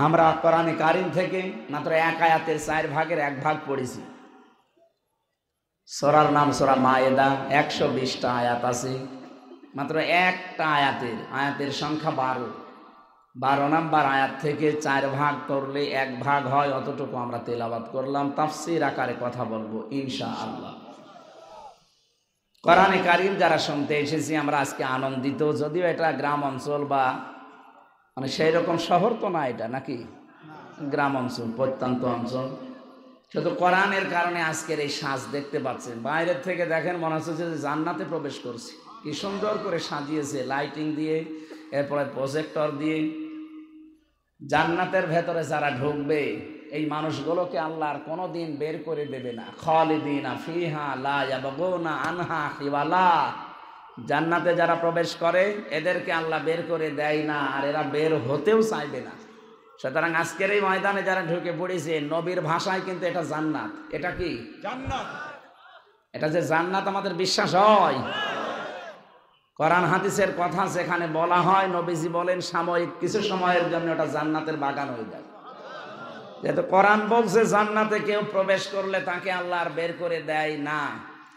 আমরা কোরআনে কারিম থেকে মাত্র এক আয়াতের 4 ভাগের 1 ভাগ পড়েছি। সূরার নাম সূরা মায়েদা, 120টা আয়াত আছে। মাত্র একটা আয়াতের সংখ্যা 12 নাম্বার আয়াত থেকে 4 ভাগ করলে 1 ভাগ হয়, অতটুকু আমরা তেলাওয়াত করলাম। তাফসীর আকারে কথা বলবো ইনশাআল্লাহ। কোরআনে কারিম যারা শুনতে এসেছি আমরা আজকে আনন্দিত, যদিও এটা গ্রাম অঞ্চল বা মানে সেই রকম শহর তো না, এটা নাকি গ্রাম অঞ্চল, প্রত্যন্ত অঞ্চল। শুধু কোরআনের কারণে আজকের এই সাজ দেখতে পাচ্ছেন। বাইরের থেকে দেখেন মনে হচ্ছে যে জান্নাতে প্রবেশ করছি। কি সুন্দর করে সাজিয়েছে লাইটিং দিয়ে, এরপরে প্রজেক্টর দিয়ে। জান্নাতের ভেতরে যারা ঢুকবে এই মানুষগুলোকে আল্লাহ আর কোনোদিন বের করে দেবে না। খালিদিনা ফিহা লা ইয়াবগুনা আনহা হিওয়ালা। জান্নাতে যারা প্রবেশ করে এদেরকে আল্লাহ বের করে দেয় না, আর এরা বের হতেও চাইবে না। সুতরাং আজকের এই ময়দানে যারা ঢুকে পড়েছে, নবীর ভাষায় কিন্তু এটা জান্নাত। এটা কি জান্নাত? এটা যে জান্নাত আমাদের বিশ্বাস হয়। কোরআন হাদিসের কথা যেখানে বলা হয়, নবীজি বলেন সাময়িক কিছু সময়ের জন্য ওটা জান্নাতের বাগান হয়ে যায়। যেহেতু কোরআন বলছে জান্নাতে কেউ প্রবেশ করলে তাকে আল্লাহ আর বের করে দেয় না,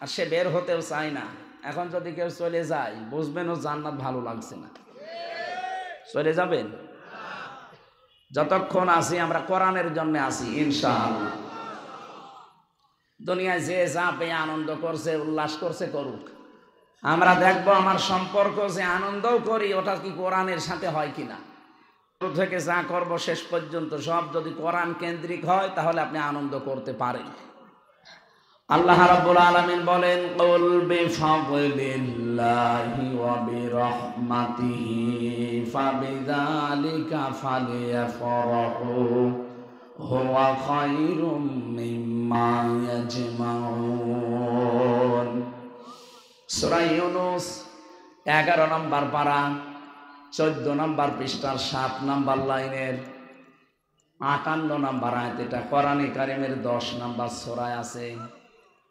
আর সে বের হতেও চায় না। এখন যদি কেউ চলে যায় বুঝবেন ও জান্নাত ভালো লাগছে না, চলে যাবেন। যতক্ষণ আছি আমরা কোরআনের জন্য আছি ইনশাআল্লাহ। দুনিয়ায় যে যা পেয়ে আনন্দ করছে, উল্লাস করছে, করুক। আমরা দেখবো আমার সম্পর্ক যে আনন্দও করি ওটা কি কোরআনের সাথে হয় কিনা। থেকে যা করব শেষ পর্যন্ত সব যদি কোরআন কেন্দ্রিক হয় তাহলে আপনি আনন্দ করতে পারেন। আল্লাহ রাব্বুল আলামিন বলেন, কুল বিফাদলিল্লাহি ওয়া বিরহমাতিহি ফাবিযালিকা ফালিয়াফরাহু হুয়া খায়রুম মিম্মা ইয়াজমাউন। সূরা ইউনূস 11 নম্বর পারা 14 নম্বর পৃষ্ঠার 7 নম্বর লাইনের 58 নম্বর আয়াত। এটা কোরআনে কারিমের 10 নম্বর সূরায় আছে।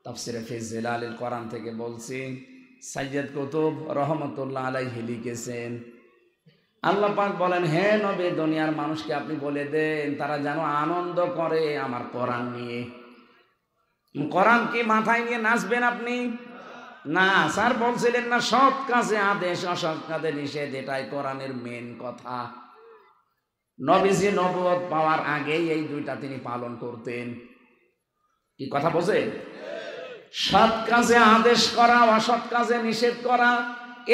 তাফসিরে ফি জিলালিল কোরআন থেকে বলছি, সাইয়্যিদ কুতুব রহমাতুল্লাহ আলাইহি লিখেছেন, আল্লাহ পাক বলেন, হে নবী, দুনিয়ার মানুষকে আপনি বলে দেন তারা যেন আনন্দ করে আমার কোরআন নিয়ে। কোরআন কি মাথায় নিয়ে নাচবেন আপনি? না, স্যার বলছিলেন না সৎ কাজে আদেশ অসৎ কাজে নিষেধ, এটাই কোরআনের মেন কথা। নবীজি নবুয়ত পাওয়ার আগেই এই দুইটা তিনি পালন করতেন। কি কথা বোঝেন? সৎ কাজে আদেশ করা, অসৎ কাজে নিষেধ করা,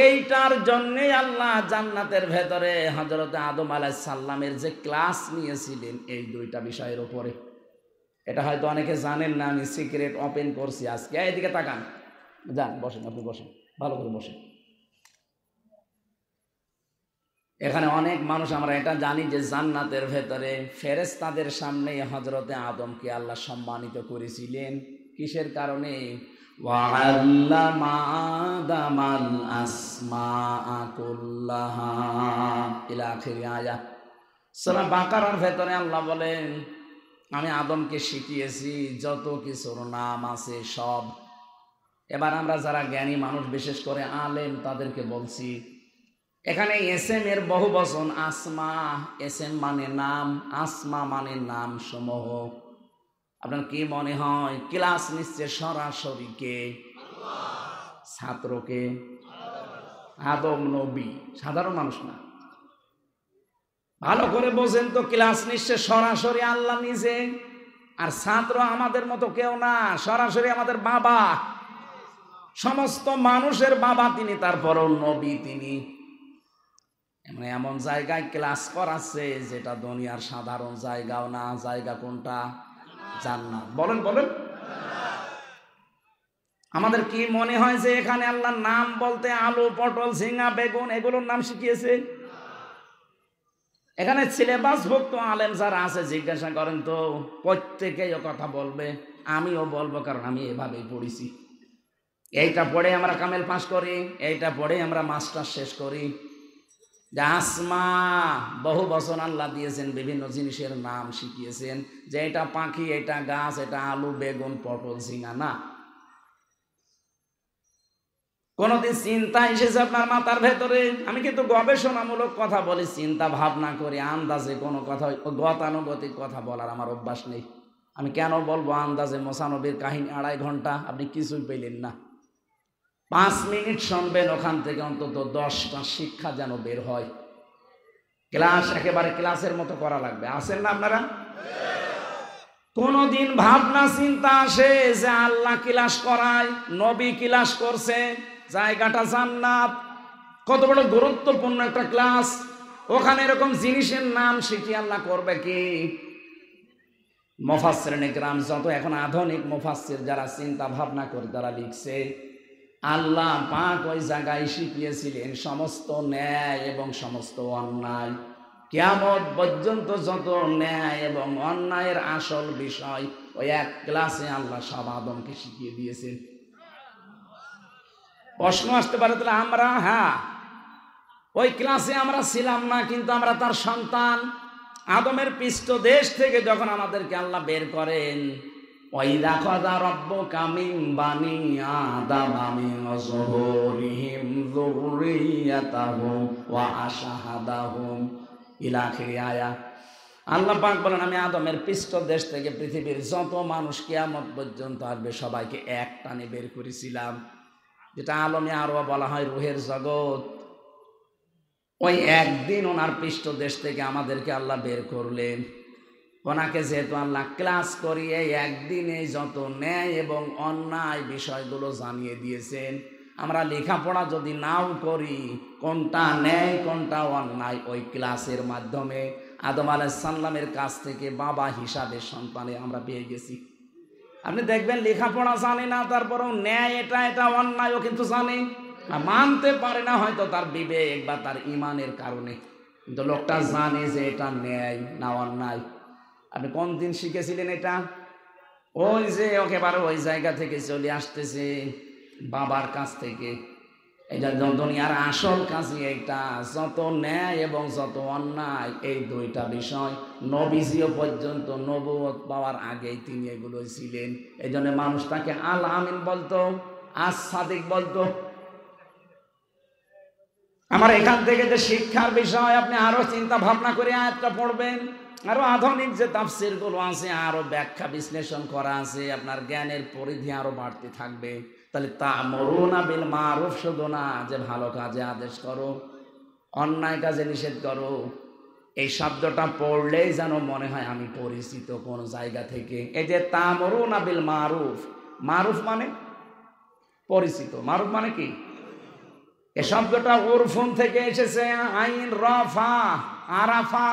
এইটার জন্যই আল্লাহ জান্নাতের ভেতরে হযরত আদম আলাইহিস সালামের যে ক্লাস নিয়েছিলেন এই দুইটা বিষয়ের উপরে। এটা হয়তো অনেকে জানেন না, আমি সিক্রেট ওপেন করছি আজকে। এইদিকে তাকান, যান বসেন, আপনি বসেন, ভালো করে বসেন। এখানে অনেক মানুষ আমরা এটা জানি যে জান্নাতের ভেতরে ফেরেশতাদের সামনে হযরতে আদমকে আল্লাহ সম্মানিত করেছিলেন। কিসের কারণে? ওয়া'আল্লামা আদামাল আসমাআ কুল্লাহা ইলা আখির আয়াত। সূরা বাকারার ভেতরে আল্লাহ বলেন, আমি আদমকে শিখিয়েছি যত কিছুর নাম আছে সব। এবার আমরা যারা জ্ঞানী মানুষ, বিশেষ করে আলেম, তাদেরকে বলছি, এখানে এসএম এর বহু বচন আসমা। এসএম মানে নাম, আসমা মানে নাম সমূহ। আপনার কি মনে হয় ক্লাস নিচ্ছে সরাসরি কে? ছাত্রকে? আদম নবী, সাধারণ মানুষ না। ভালো করে বোঝেন তো, ক্লাস নিচ্ছে সরাসরি আল্লাহ নিজে, আর ছাত্র আমাদের মতো কেউ না, সরাসরি আমাদের বাবা, সমস্ত মানুষের বাবা তিনি, তারপরও নবী তিনি। এমন জায়গায় ক্লাস করাচ্ছে যেটা দুনিয়ার সাধারণ জায়গাও না। জায়গা কোনটা? জান্নাত। বলেন বলেন। আমাদের কি মনে হয় যে এখানে আল্লাহর নাম বলতে আলু, পটল, ঝিঙা, বেগুন এগুলোর নাম শিখিয়েছে? এখানে সিলেবাসভুক্ত আলেম যারা আছে জিজ্ঞাসা করেন তো, প্রত্যেকেই ও কথা বলবে, আমিও বলবো, কারণ আমি এভাবেই পড়েছি। এইটা পড়ে আমরা কামেল পাস করি, এইটা পড়ে আমরা মাস্টার শেষ করি। যে আসমা বহু বছর আল্লাহ দিয়েছেন, বিভিন্ন জিনিসের নাম শিখিয়েছেন, যে এটা পাখি, এটা গাছ, এটা আলু, বেগুন, পটল, ঝিঙা না। কোনদিন চিন্তা এসেছে আপনার মাথার ভেতরে? আমি কিন্তু গবেষণামূলক কথা বলি, চিন্তা ভাবনা করে আন্দাজে কোনো কথা গতানুগতিক কথা বলার আমার অভ্যাস নেই। আমি কেন বলবো আন্দাজে মোসানবীর কাহিনী 2.5 ঘন্টা আপনি কিছুই পেলেন না। 5 মিনিট শুনবেন, ওখান থেকে অন্তত 10টা শিক্ষা যেন বের হয়। ক্লাস একেবারে ক্লাসের মতো করা লাগবে। আছেন না আপনারা? কোনদিন ভাবনা চিন্তা আসে যে আল্লাহ ক্লাস করায়, নবী ক্লাস করছে, জায়গাটা জান্নাত, কত বড় গুরুত্বপূর্ণ একটা ক্লাস, ওখানে এরকম জিনিসের নাম শিখি আল্লাহ করবে কি? মুফাসসিরিনে কিরাম যত এখন আধুনিক মুফাসসির যারা চিন্তা ভাবনা করে তারা লিখছে, আল্লাহ পাক ওই জায়গায় শিখিয়েছিলেন সমস্ত ন্যায় এবং সমস্ত অন্যায়, কিয়ামত পর্যন্ত যত ন্যায় এবং অন্যায়ের আসল বিষয় ওই এক ক্লাসে আল্লাহ সব আদমকে শিখিয়ে দিয়েছেন। প্রশ্ন আসতে পারে তাহলে আমরা, হ্যাঁ ওই ক্লাসে আমরা ছিলাম না, কিন্তু আমরা তার সন্তান। আদমের পৃষ্ঠদেশ থেকে যখন আমাদেরকে আল্লাহ বের করেন, ওয়াইদা খাযা রাব্বুকা মিন বানি আদামা মিন যুহুরিহিম যুররিয়াতাহুম ওয়া আশহাদাহুম ইলা আখির আয়া। আল্লাহ পাক বলেন, আমি আদমের পৃষ্ঠদেশ থেকে পৃথিবীর যত মানুষ কিয়ামত পর্যন্ত আসবে সবাইকে এক টানে বের করেছিলাম, যেটা আলমে আরো বলা হয় রুহের জগৎ। ওই একদিন ওনার পৃষ্ঠদেশ থেকে আমাদেরকে আল্লাহ বের করলেন। ওনাকে যেহেতু আল্লাহ ক্লাস করিয়ে একদিনে যত ন্যায় এবং অন্যায় বিষয়গুলো জানিয়ে দিয়েছেন, আমরা লেখাপড়া যদি নাও করি কোনটা ন্যায় কোনটা অন্যায় ওই ক্লাসের মাধ্যমে আদম আলাইহিস সালামের কাছ থেকে বাবা হিসাবে সন্তানে আমরা পেয়ে গেছি। আপনি দেখবেন লেখাপড়া জানে না, তারপরেও ন্যায় এটা এটা অন্যায়ও কিন্তু জানে, মানতে পারে না হয়তো তার বিবেক বা তার ইমানের কারণে, কিন্তু লোকটা জানে যে এটা ন্যায় না অন্যায়। আপনি কোন দিন শিখেছিলেন এটা? ওই যে একেবারে ওই জায়গা থেকে চলে আসতেছে বাবার কাছ থেকে। এটা দুনিয়ার আসল কাজই এইটা, যত ন্যায় এবং যত অন্যায় এই দুইটা বিষয় নবীজিও পর্যন্ত নবুয়ত পাওয়ার আগেই তিনি এগুলো ছিলেন। এই জন্য মানুষ তাকে আল আমিন বলতো, আস সাদিক বলতো। আমার এখান থেকে যে শিক্ষার বিষয় আপনি আরো চিন্তা ভাবনা করে আয়াতটা পড়বেন, আরো আধুনিক যে তাফসীর গুলো আছে, আরো ব্যাখ্যা বিশ্লেষণ করা আছে, আপনার জ্ঞানের পরিধি আরো বাড়তে থাকবে। তাহলে তা'মুরুনা বিল মারুফ শুধু না যে ভালো কাজে আদেশ করো, অন্যায় কাজে নিষেধ করো, এই শব্দটা পড়লেই যেন মনে হয় আমি পরিচিত কোন জায়গা থেকে। এই যে তা'মুরুনা বিল মারুফ, মারুফ মানে পরিচিত, মারুফ মানে কি? এই শব্দটা উরফুন থেকে এসেছে, আইন রফা আরাফা।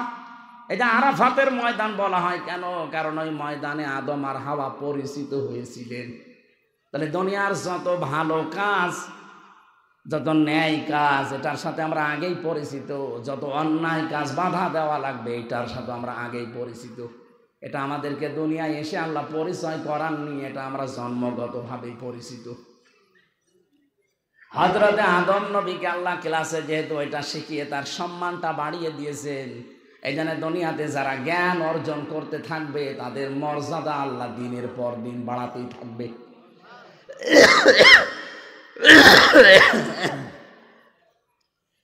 এটা আরাফাতের ময়দান বলা হয় কেন? কারণ ওই ময়দানে আদম আর হাওয়া পরিচিত হয়েছিলেন। তাহলে দুনিয়ার যত ভালো কাজ, যত ন্যায় কাজ, এটার সাথে আমরা আগেই পরিচিত। যত অন্যায় কাজ বাধা দেওয়া লাগবে এটার সাথে আমরা আগেই পরিচিত। এটা আমাদেরকে দুনিয়ায় এসে আল্লাহ পরিচয় করাননি, এটা আমরা জন্মগতভাবেই পরিচিত। হযরতে আদম নবীকে আল্লাহ ক্লাসে যেহেতু এটা শিখিয়ে তার সম্মানটা বাড়িয়ে দিয়েছেন, এই জন্য দুনিয়াতে যারা জ্ঞান অর্জন করতে থাকবে তাদের মর্যাদা আল্লাহ দিনের পর দিন বাড়াতেই থাকবে।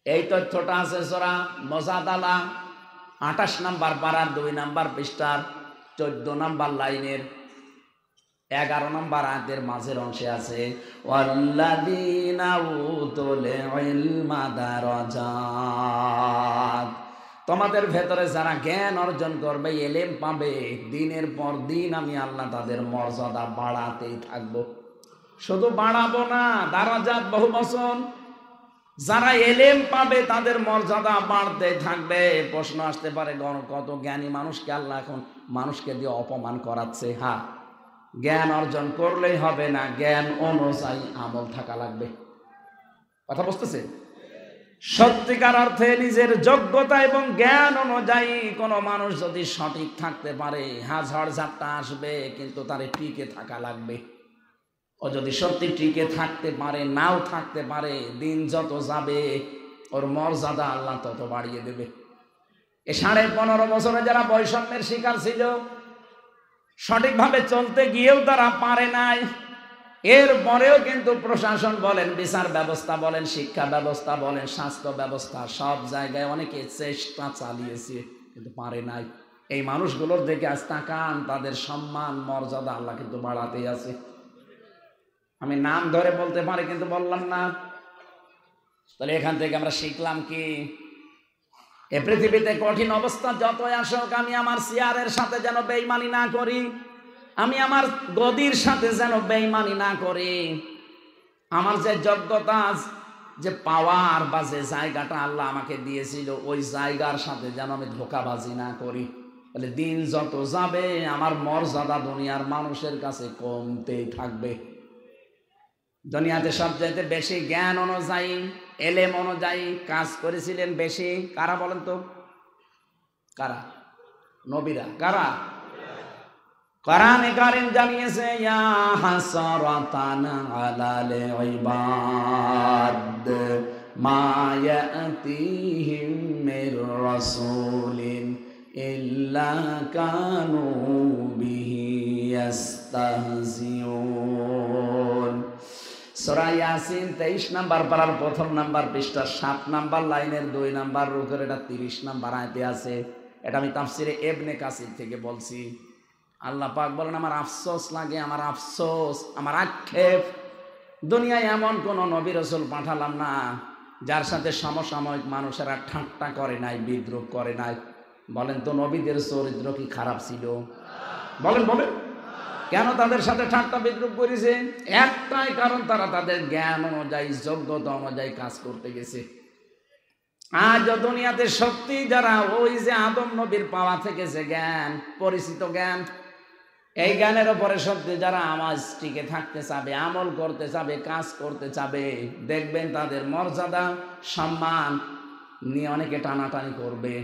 এই তথ্যটা আছে সূরা মুজাদালা 28 নম্বর পারার 2 নম্বর পৃষ্ঠার 14 নম্বর লাইনের 11 নম্বর আয়াতের মাঝের অংশে আছে, ওয়াল্লাযীনা উতুল ইলমা দারাজাত। তোমাদের ভেতরে যারা জ্ঞান অর্জন করবে, এলেম পাবে, দিনের পর দিন আমি আল্লাহ তাদের মর্যাদা বাড়াতেই থাকবো। শুধু বাড়াবো না, দারাজাত বহু বচন। যারা এলেম পাবে তাদের মর্যাদা বাড়তে থাকবে। প্রশ্ন আসতে পারে, কত জ্ঞানী মানুষকে আল্লাহ এখন মানুষকে দিয়ে অপমান করাচ্ছে। হ্যাঁ, জ্ঞান অর্জন করলেই হবে না, জ্ঞান অনুযায়ী আমল থাকা লাগবে। কথা বুঝতেছে? সত্যিকার অর্থে নিজের যোগ্যতা এবং জ্ঞান অনুযায়ী কোনো মানুষ যদি সঠিক থাকতে পারে, হ্যাঁ ঝড় ঝাপটা আসবে কিন্তু তার টিকে থাকা লাগবে। ও যদি সত্যি টিকে থাকতে পারে, নাও থাকতে পারে, দিন যত যাবে ওর মর্যাদা আল্লাহ তত বাড়িয়ে দেবে। এই 15.5 বছরে যারা বৈষম্যের শিকার ছিল, সঠিকভাবে চলতে গিয়েও তারা পারে নাই, এরপরেও কিন্তু প্রশাসন বলেন, বিচার ব্যবস্থা বলেন, শিক্ষা ব্যবস্থা বলেন, স্বাস্থ্য ব্যবস্থা, সব জায়গায় অনেকে চেষ্টা চালিয়েছে কিন্তু পারে নাই। এই মানুষগুলোর দিকে আজ তাকান, তাদের সম্মান মর্যাদা আল্লাহ কিন্তু বাড়াতেই আছে। আমি নাম ধরে বলতে পারি কিন্তু বললাম না। তাহলে এখান থেকে আমরা শিখলাম কি, এ পৃথিবীতে কঠিন অবস্থা যতই আসুক, আমি আমার চেয়ারের সাথে যেন বেঈমানি না করি, আমি আমার গদির সাথে যেন বেঈমানি না করি, আমার যে যোগ্যতা, যে পাওয়ার বা যে জায়গাটা আল্লাহ আমাকে দিয়েছিল, ওই জায়গার সাথে যেন আমি ধোঁকাবাজি না করি। তাহলে দিন যত যাবে আমার মর্যাদা দুনিয়ার মানুষের কাছে কমতেই থাকবে। দুনিয়াতে সবচাইতে বেশি জ্ঞান অনুযায়ী, এলেম অনুযায়ী কাজ করেছিলেন বেশি কারা বলেন তো? কারা? নবীরা। কারা? কোরআনে কারীম জানিয়েছে, ইয়া হাসরাতান আলাল ইবাদ মা ইয়াতিহিম মির রাসূলিন ইল্লা কানু বিহি ইস্তাহজিউন। সূরা ইয়াসিন 23 নাম্বার পারার 1 নাম্বার পৃষ্ঠা 7 নাম্বার লাইনের 2 নাম্বার রুকের এটা 30 নাম্বার আয়াতে আছে। এটা আমি তাফসিরে ইবনে কাসির থেকে বলছি। আল্লাহ পাক বলেন, আমার আফসোস লাগে, আমার আফসোস, আমার আক্ষেপ, দুনিয়ায় এমন কোন নবী রাসূল পাঠালাম না যার সাথে সমসাময়িক মানুষেরা ঠাট্টা করে নাই, বিদ্রুপ করে নাই। বলেন তো নবীদের চরিত্র কি খারাপ ছিল? বলেন বলেন, কেন তাদের সাথে ঠাট্টা বিদ্রুপ করেছে? একটাই কারণ, তারা তাদের জ্ঞান অনুযায়ী, যোগ্যতা অনুযায়ী কাজ করতে গেছে। আজ দুনিয়াতে সত্যি যারা ওই যে আদম নবীর পাওয়া থেকে যে জ্ঞান, পরিচিত জ্ঞান, এই জ্ঞানের উপরে সত্যি যারা আমাজ টিকে থাকতে চাবে, আমল করতে চাবে, কাজ করতে চাবে, দেখবেন তাদের মর্যাদা সম্মান নিয়ে অনেকে টানাটানি করবে।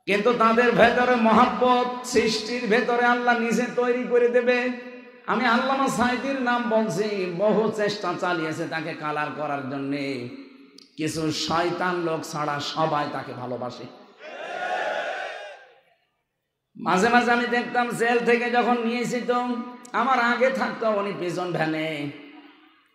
কিন্তু তাদের ভেতরে মহব্বত, সৃষ্টির ভেতরে আল্লাহ নিজে তৈরি করে দেবে। আমি আল্লামা সাঈদীর নাম বলছি, বহু চেষ্টা চালিয়েছে তাকে কালার করার জন্যে, কিছু শয়তান লোক ছাড়া সবাই তাকে ভালোবাসে। মাঝে মাঝে আমি দেখতাম জেল থেকে যখন নিয়েছি, তো আমার আগে থাকতো উনি পিছন ভ্যানে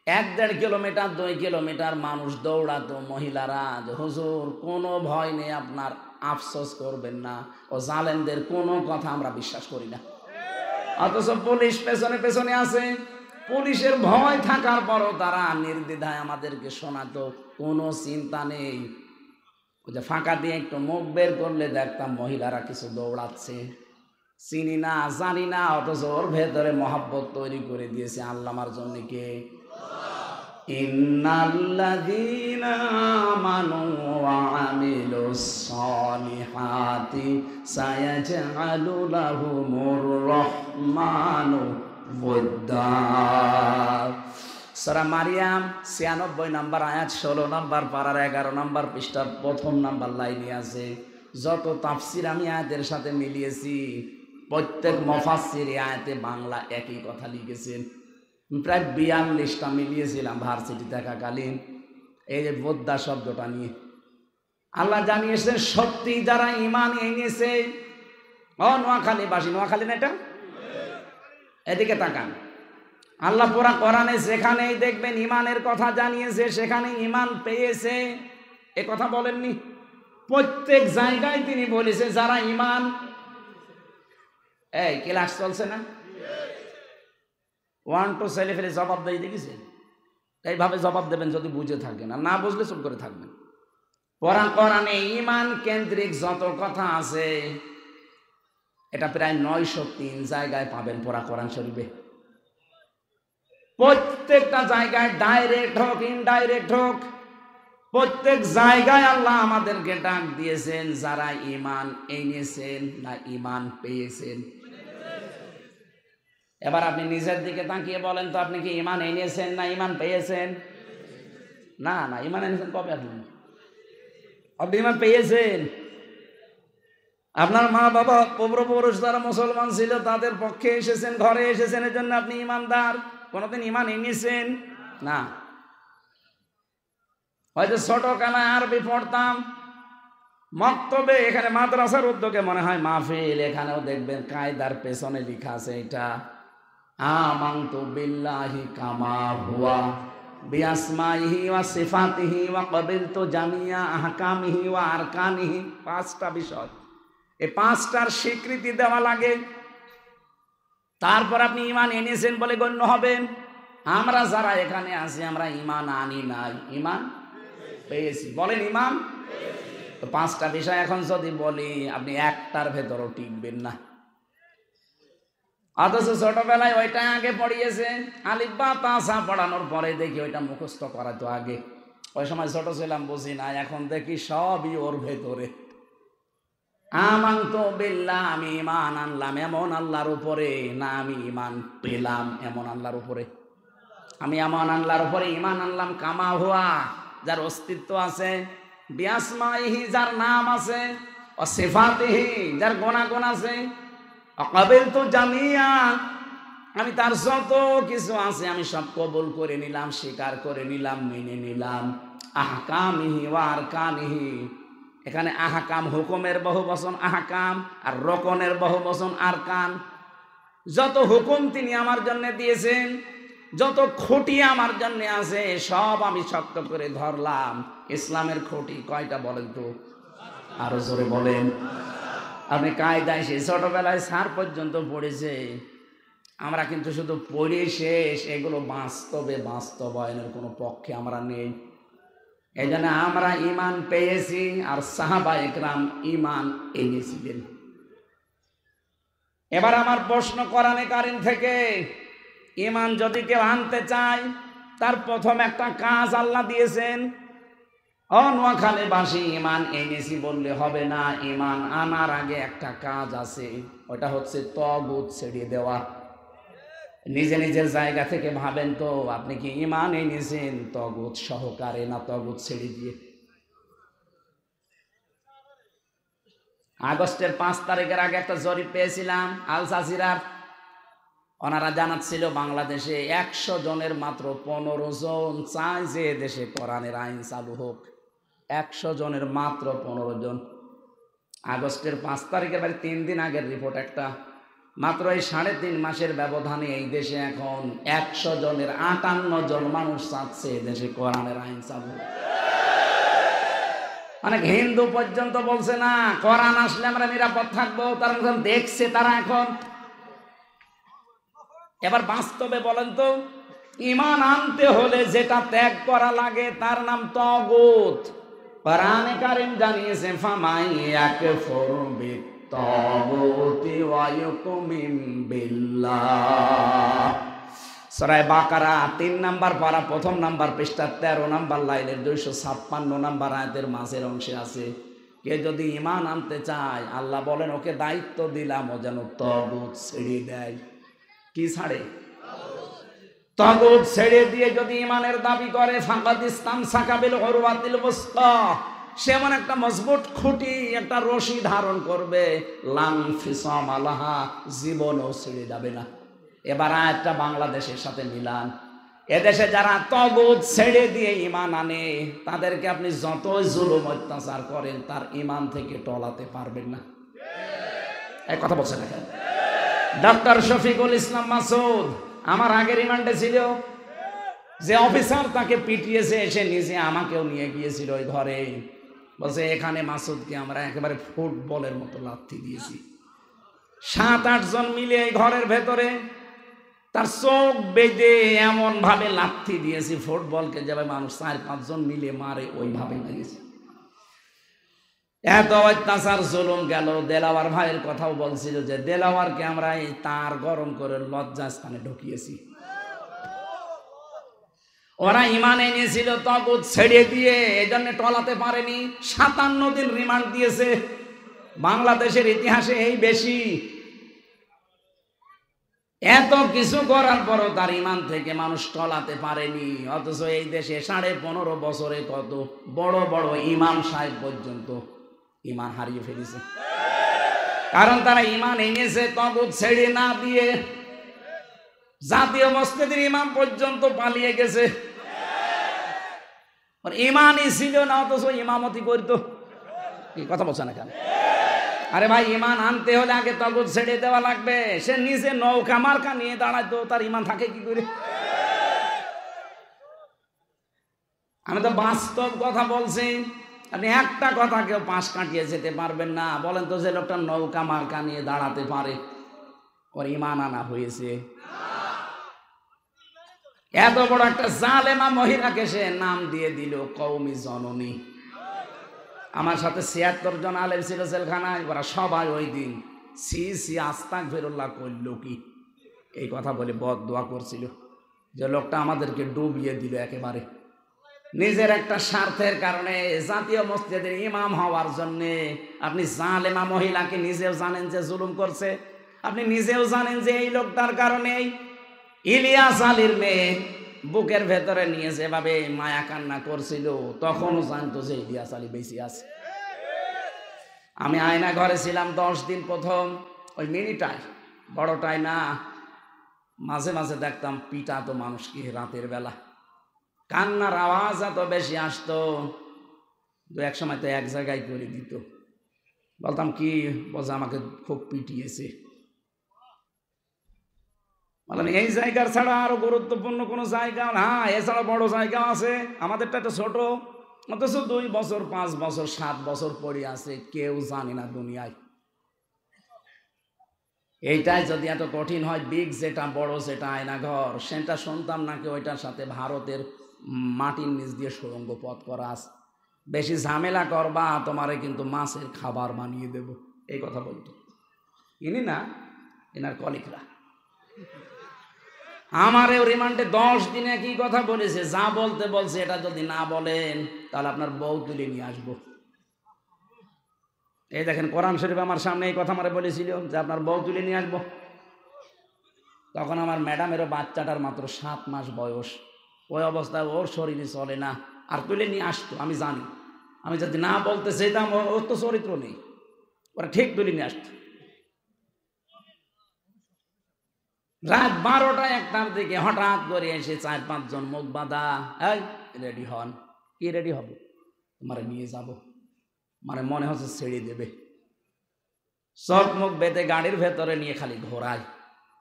1-1.5 কিলোমিটার 2 কিলোমিটার মানুষ দৌড়াতো, মহিলারা, হুজুর কোনো ভয় নেই আপনার, আফসোস করবেন না, ও জালেমদের কোনো কথা আমরা বিশ্বাস করি না। অথচ পুলিশ পেছনে পেছনে আছে, পুলিশের ভয় থাকার পরও তারা নির্দ্বিধায় আমাদেরকে শোনাতো, কোনো চিন্তা নেই। ওই যে ফাঁকা দিয়ে একটু মুখ বের করলে দেখতাম মহিলারা কিছু দৌড়াচ্ছে, চিনি না জানি না, অথচ ওর ভেতরে মহব্বত তৈরি করে দিয়েছে আল্লামার জন্য কে? ইন্নাল্লাযীনা আমানু ওয়া আমিলুস সালিহাতি সায়াজআলু লাহুমুর রাহমানু ওয়াদ্দা। সূরা মারিয়াম 96 নাম্বার আয়াত 16 নাম্বার পারার 11 নাম্বার পৃষ্ঠার 1 নাম্বার লাইনে আছে। যত তাফসীর আমি আয়াতের সাথে মিলিয়েছি, প্রত্যেক মুফাসসির আয়াতে বাংলা একই কথা লিখেছেন। প্রায় 42টা মিলিয়েছিলাম ভার্সিটি থাকাকালীন, এই যে বোদ্দা শব্দটা নিয়ে। আল্লাহ জানিয়েছেন সত্যি যারা ঈমান এনেছে, ও নোয়াখালীবাসী, নোয়াখালী না এটা? এদিকে তাকান, আল্লাহ পুরা কোরআনে যেখানেই দেখবেন ঈমানের কথা জানিয়েছে, সেখানে ঈমান পেয়েছে এ কথা বলেননি? প্রত্যেক জায়গায় তিনি বলেছে যারা ঈমান। এই ক্লাস চলছে না? 1 2 ছেলে ফেলে জবাব দিয়ে দেখেছেন? এইভাবে জবাব দেবেন যদি বুঝে থাকেন, আর না বুঝলে চুপ করে থাকবেন। কোরআনে ঈমান কেন্দ্রিক যত কথা আছে, এটা প্রায় 903 জায়গায় পাবেন পুরা কোরআন শরীফে। প্রত্যেকটা জায়গায় ডাইরেক্ট হোক ইনডাইরেক্ট হোক, প্রত্যেক জায়গায় আল্লাহ আমাদেরকে ডাক দিয়েছেন যারা ঈমান এনেছেন না ঈমান পেয়েছেন। এবার আপনি নিজের দিকে তাকিয়ে বলেন তো, আপনি কি ঈমান এনেছেন না ঈমান পেয়েছেন? না না, ঈমান এনেছেন কবে? আপনি ঈমান পেয়েছেন। আপনার মা বাবা পূর্বপুরুষ যারা মুসলমান ছিল তাদের পক্ষে এসেছেন, ঘরে এসেছেন, এর জন্য আপনি ঈমানদার। কোনদিন ঈমান এনেছেন না। হয়তো ছোটবেলায় আরবি পড়তাম, মক্তবে, এখানে মাদ্রাসার উদ্যোগে মনে হয় মাহফিল, এখানেও দেখবেন কায়দার পেছনে লেখা আছে এটা আমানতু বিল্লাহি কামা হুয়া বিআসমাইহি ওয়া সিফাতিহি ওয়া ক্বাবিলতু জামিয়া আহকামিহি ওয়া আরকানিহি। পাঁচটা বিষয়, এই পাঁচটার স্বীকৃতি দেওয়া লাগে, তারপর আপনি ঈমান এনেছেন বলে গণ্য হবেন। আমরা যারা এখানে আছি আমরা ঈমান আনি নাই, ঈমান পেয়েছি। বলেন ঈমান। তো পাঁচটা বিষয় এখন যদি বলি আপনি একটার ভেতরও টিকবেন না। অথচ ছোটবেলায় ওইটা আগে পড়িয়েছে, আলিফ বা তা সা পড়ানোর পরে দেখি ওইটা মুখস্থ করা তো আগে। ওই সময় ছোট ছিলাম বুঝি না, এখন দেখি সবই ওর ভেতরে। আমানতু বিল্লাহ, আমি ঈমান আনলাম এমন আল্লাহর উপরে, না আমি ঈমান পেলাম এমন আল্লাহর উপরে। আমি এমন আল্লাহর উপরে ঈমান আনলাম কামা হুয়া, যার অস্তিত্ব আছে, বিআসমাইহি, যার নাম আছে, ও সিফাতিহি, যার গুণাগুণ আছে, ক্বাবিলতু জামিয়া, আমি তার যত কিছু আছে আমি সব কবুল করে নিলাম, স্বীকার করে নিলাম, মেনে নিলাম। আহকামিহি ওয়া আরকানিহি, এখানে আহকাম হুকুমের বহু বচন আহকাম, আর রকনের বহু বচন আরকান। যত হুকুম তিনি আমার জন্য দিয়েছেন, যত খুঁটি আমার জন্য আছে, সব আমি শক্ত করে ধরলাম। ইসলামের খুঁটি কয়টা বলেন তো? আরো জোরে বলেন। আপনি কায়দায় সেই ছোটবেলায় স্যার পর্যন্ত পড়েছে, আমরা কিন্তু শুধু পড়ে শেষ, এগুলো বাস্তবে বাস্তবায়নের কোনো পক্ষে আমরা নেই। এই জন্য আমরা ঈমান পেয়েছি আর সাহাবা একরাম ঈমান এনেছিলেন। এবার আমার প্রশ্ন কোরআনে কারীম থেকে, ঈমান যদি কেউ আনতে চায় তার প্রথম একটা কাজ আল্লাহ দিয়েছেন। নোয়াখালীবাসী ঈমান এনেছি বললে হবে না, ঈমান আনার আগে একটা কাজ আছে, ওটা হচ্ছে তাগুত ছেড়ে দেওয়া। নিজে নিজের জায়গা থেকে ভাবেন তো, আপনি কি ঈমান এনেছেন তাগুত সহকারে না তাগুত ছেড়ে দিয়ে? আগস্টের 5 তারিখের আগে একটা জরিপ পেয়েছিলাম আল জাজিরার, ওনারা জানাচ্ছিল বাংলাদেশে 100 জনের মাত্র 15 জন চায় যে দেশে কোরআনের আইন চালু হোক। 100 জনের মাত্র 15 জন। আগস্টের 5 তারিখের বাড়ি 3 দিন আগের রিপোর্ট একটা, মাত্র এই 3.5 মাসের ব্যবধানে এই দেশে এখন 100 জনের 58 জন মানুষ চাচ্ছে দেশে কোরআনের আইন চালু। অনেক হিন্দু পর্যন্ত বলছে না কোরআন আসলে আমরা নিরাপদ থাকবো, তারা দেখছে তারা এখন। এবার বাস্তবে বলেন তো, ঈমান আনতে হলে যেটা ত্যাগ করা লাগে তার নাম তাগুত। কোরআনে কারীম জানিয়েছে, ফামাই ইয়াকফুর বিত্তাগুতি ওয়া ইউমিন বিল্লাহ। সূরা বাকারা 3 নাম্বার পারা 1 নাম্বার পৃষ্ঠা 13 নাম্বার লাইনের 256 নাম্বার আয়াতের মাঝের অংশে আছে, কে যদি ঈমান আনতে চায় আল্লাহ বলেন ওকে দায়িত্ব দিলাম ও যেন তাগুত ছেড়ে দেয়। কি ছাড়ে? তাগুত ছেড়ে দিয়ে যদি ঈমানের দাবি করে, ফাকাদ ইসতামসাকা বিল উরওয়াতিল ওয়াসকা, সে এমন একটা মজবুত খুঁটি, একটা রশি ধারণ করবে, লান ফিসাম আলাহা, জীবনও ছেড়ে যাবে না। এবার আয়াতটা বাংলাদেশের সাথে মিলান। এদেশে যারা তাগুত ছেড়ে দিয়ে ঈমান আনে তাদেরকে আপনি যতই জুলুম অত্যাচার করেন তার ঈমান থেকে টলাতে পারবেন না। এই কথা বলছেন না কেন? ডক্টর শফিকুল ইসলাম মাসুদ আমার আগের রিমান্ডে ছিল, যে অফিসার তাকে পিটিয়েছে এসে নিজে আমাকেও নিয়ে গিয়েছিল ওই ঘরে, বলছে এখানে মাসুদকে আমরা একেবারে ফুটবলের মতো লাথি দিয়েছি। 7-8 জন মিলে এই ঘরের ভেতরে তার চোখ বেঁধে এমন ভাবে লাথি দিয়েছি, ফুটবলকে যেভাবে মানুষ 4-5 জন মিলে মারে ওইভাবে মেরেছি। এত অত্যাচার জুলুম গেল। দেলাওয়ার ভাইয়ের কথাও বলছিল যে দেলাওয়ারকে আমরা এই তার গরম করে লজ্জাস্থানে ঢুকিয়েছি। ওরা ঈমান এনেছিল তাগুত ছেড়ে দিয়ে, এজন্য টলাতে পারেনি। 57 দিন রিমান্ড দিয়েছে। বাংলাদেশের ইতিহাসে এই বেশি। এত কিছু করার পরও তার ঈমান থেকে মানুষ টলাতে পারেনি। অথচ এই দেশে 15.5 বছরে কত বড় বড় ইমাম সাহেব পর্যন্ত ঈমান হারিয়ে ফেলেছে, কারণ তারা ঈমান এনেছে তাগুত ছেড়ে না দিয়ে। জাতীয় মসজিদের ইমাম পর্যন্ত পালিয়ে গেছে, ঈমানই ছিল না, অথচ ইমামতি করত। কি কথা বলছেন এখানে? আরে ভাই, ইমান আনতে হলে আগে তগুত ছেড়ে দেওয়া লাগবে। সে নিজে নৌকা মার্কা নিয়ে দাঁড়ায়, তো তার ইমান থাকে কি করে? আমি তো বাস্তব কথা বলছি। আপনি একটা কথা কেউ পাশ কাটিয়ে যেতে পারবেন না। বলেন তো, যে লোকটা নৌকা মার্কা নিয়ে দাঁড়াতে পারে, ওর ইমান আনা হয়েছে? এত বড় একটা জালেমা মহিলাকে সে নাম দিয়ে দিল কওমি জননী। আমার সাথে ৭৬ জন আলেম ছিল জেলখানায়, ওরা সবাই ওই দিন সি আস্তাগফিরুল্লাহ করল কি এই কথা বলে বদদোয়া করছিল যে লোকটা আমাদেরকে ডুবিয়ে দিল একেবারে। নিজের একটা স্বার্থের কারণে, জাতীয় মসজিদের ইমাম হওয়ার জন্যে আপনি জালেমা মহিলাকে নিজেও জানেন যে জুলুম করছে, আপনি নিজেও জানেন যে এই লোকটার কারণেই ইলিয়াস আলীর মেয়ে বুকের ভেতরে নিয়ে যেভাবে মায়া কান্না করছিল, তখনও জানতো যে ইলিয়াস আলী বেঁচে আছে। আমি আয়না ঘরে ছিলাম 10 দিন, প্রথম ওই মিনিটাই, বড়টাই না, মাঝে মাঝে দেখতাম পিটা তো মানুষকে রাতের বেলা, কান্নার আওয়াজ এত বেশি আসতো, এক সময় তো এক জায়গায় করে দিত। বলতাম কি? বলছে আমাকে খুব পিটিয়েছে। বললাম এই জায়গার ছাড়া আরো গুরুত্বপূর্ণ কোনো জায়গা? হ্যাঁ, এছাড়া বড় জায়গা আছে, আমাদেরটা তো ছোট। অথচ 2 বছর 5 বছর 7 বছর পড়ে আছে, কেউ জানে না দুনিয়ায়। এইটাই যদি এত কঠিন হয়, বিগ যেটা, বড় যেটা আয়নাঘর, সেটা শুনতাম নাকি ওইটার সাথে ভারতের মাটির নিচ দিয়ে সুড়ঙ্গ পথ করা আছে, বেশি ঝামেলা করবা তোমারে কিন্তু মাছের খাবার বানিয়ে দেব, এই কথা বলতো। ইনি না, এনার কলিগরা আমারও রিমান্ডে 10 দিনে কি কথা বলেছে, যা বলতে বলছে এটা যদি না বলেন তাহলে আপনার বউ তুলে নিয়ে আসবো। এই দেখেন, কোরআন শরীফ আমার সামনে এই কথা আমারে বলেছিল যে আপনার বউ তুলে নিয়ে আসবো। তখন আমার ম্যাডামেরও বাচ্চাটার মাত্র 7 মাস বয়স, ওই অবস্থায় ওর শরীরে চলে না, আর তুলে নিয়ে আসতো। আমি জানি, আমি যদি না বলতে চাইতাম, ওর তো চরিত্র নেই, ওরা ঠিক তুলে নিয়ে আসতো। রাত 12টা 1টার দিকে হঠাৎ করে এসে 4-5 জন মুখ বাঁধা, এই রেডি হন। কি রেডি হব? তোমারে নিয়ে যাব। মানে মনে হচ্ছে ছেড়ে দেবে। চোখ মুখ বেঁধে গাড়ির ভেতরে নিয়ে খালি ঘোরায়,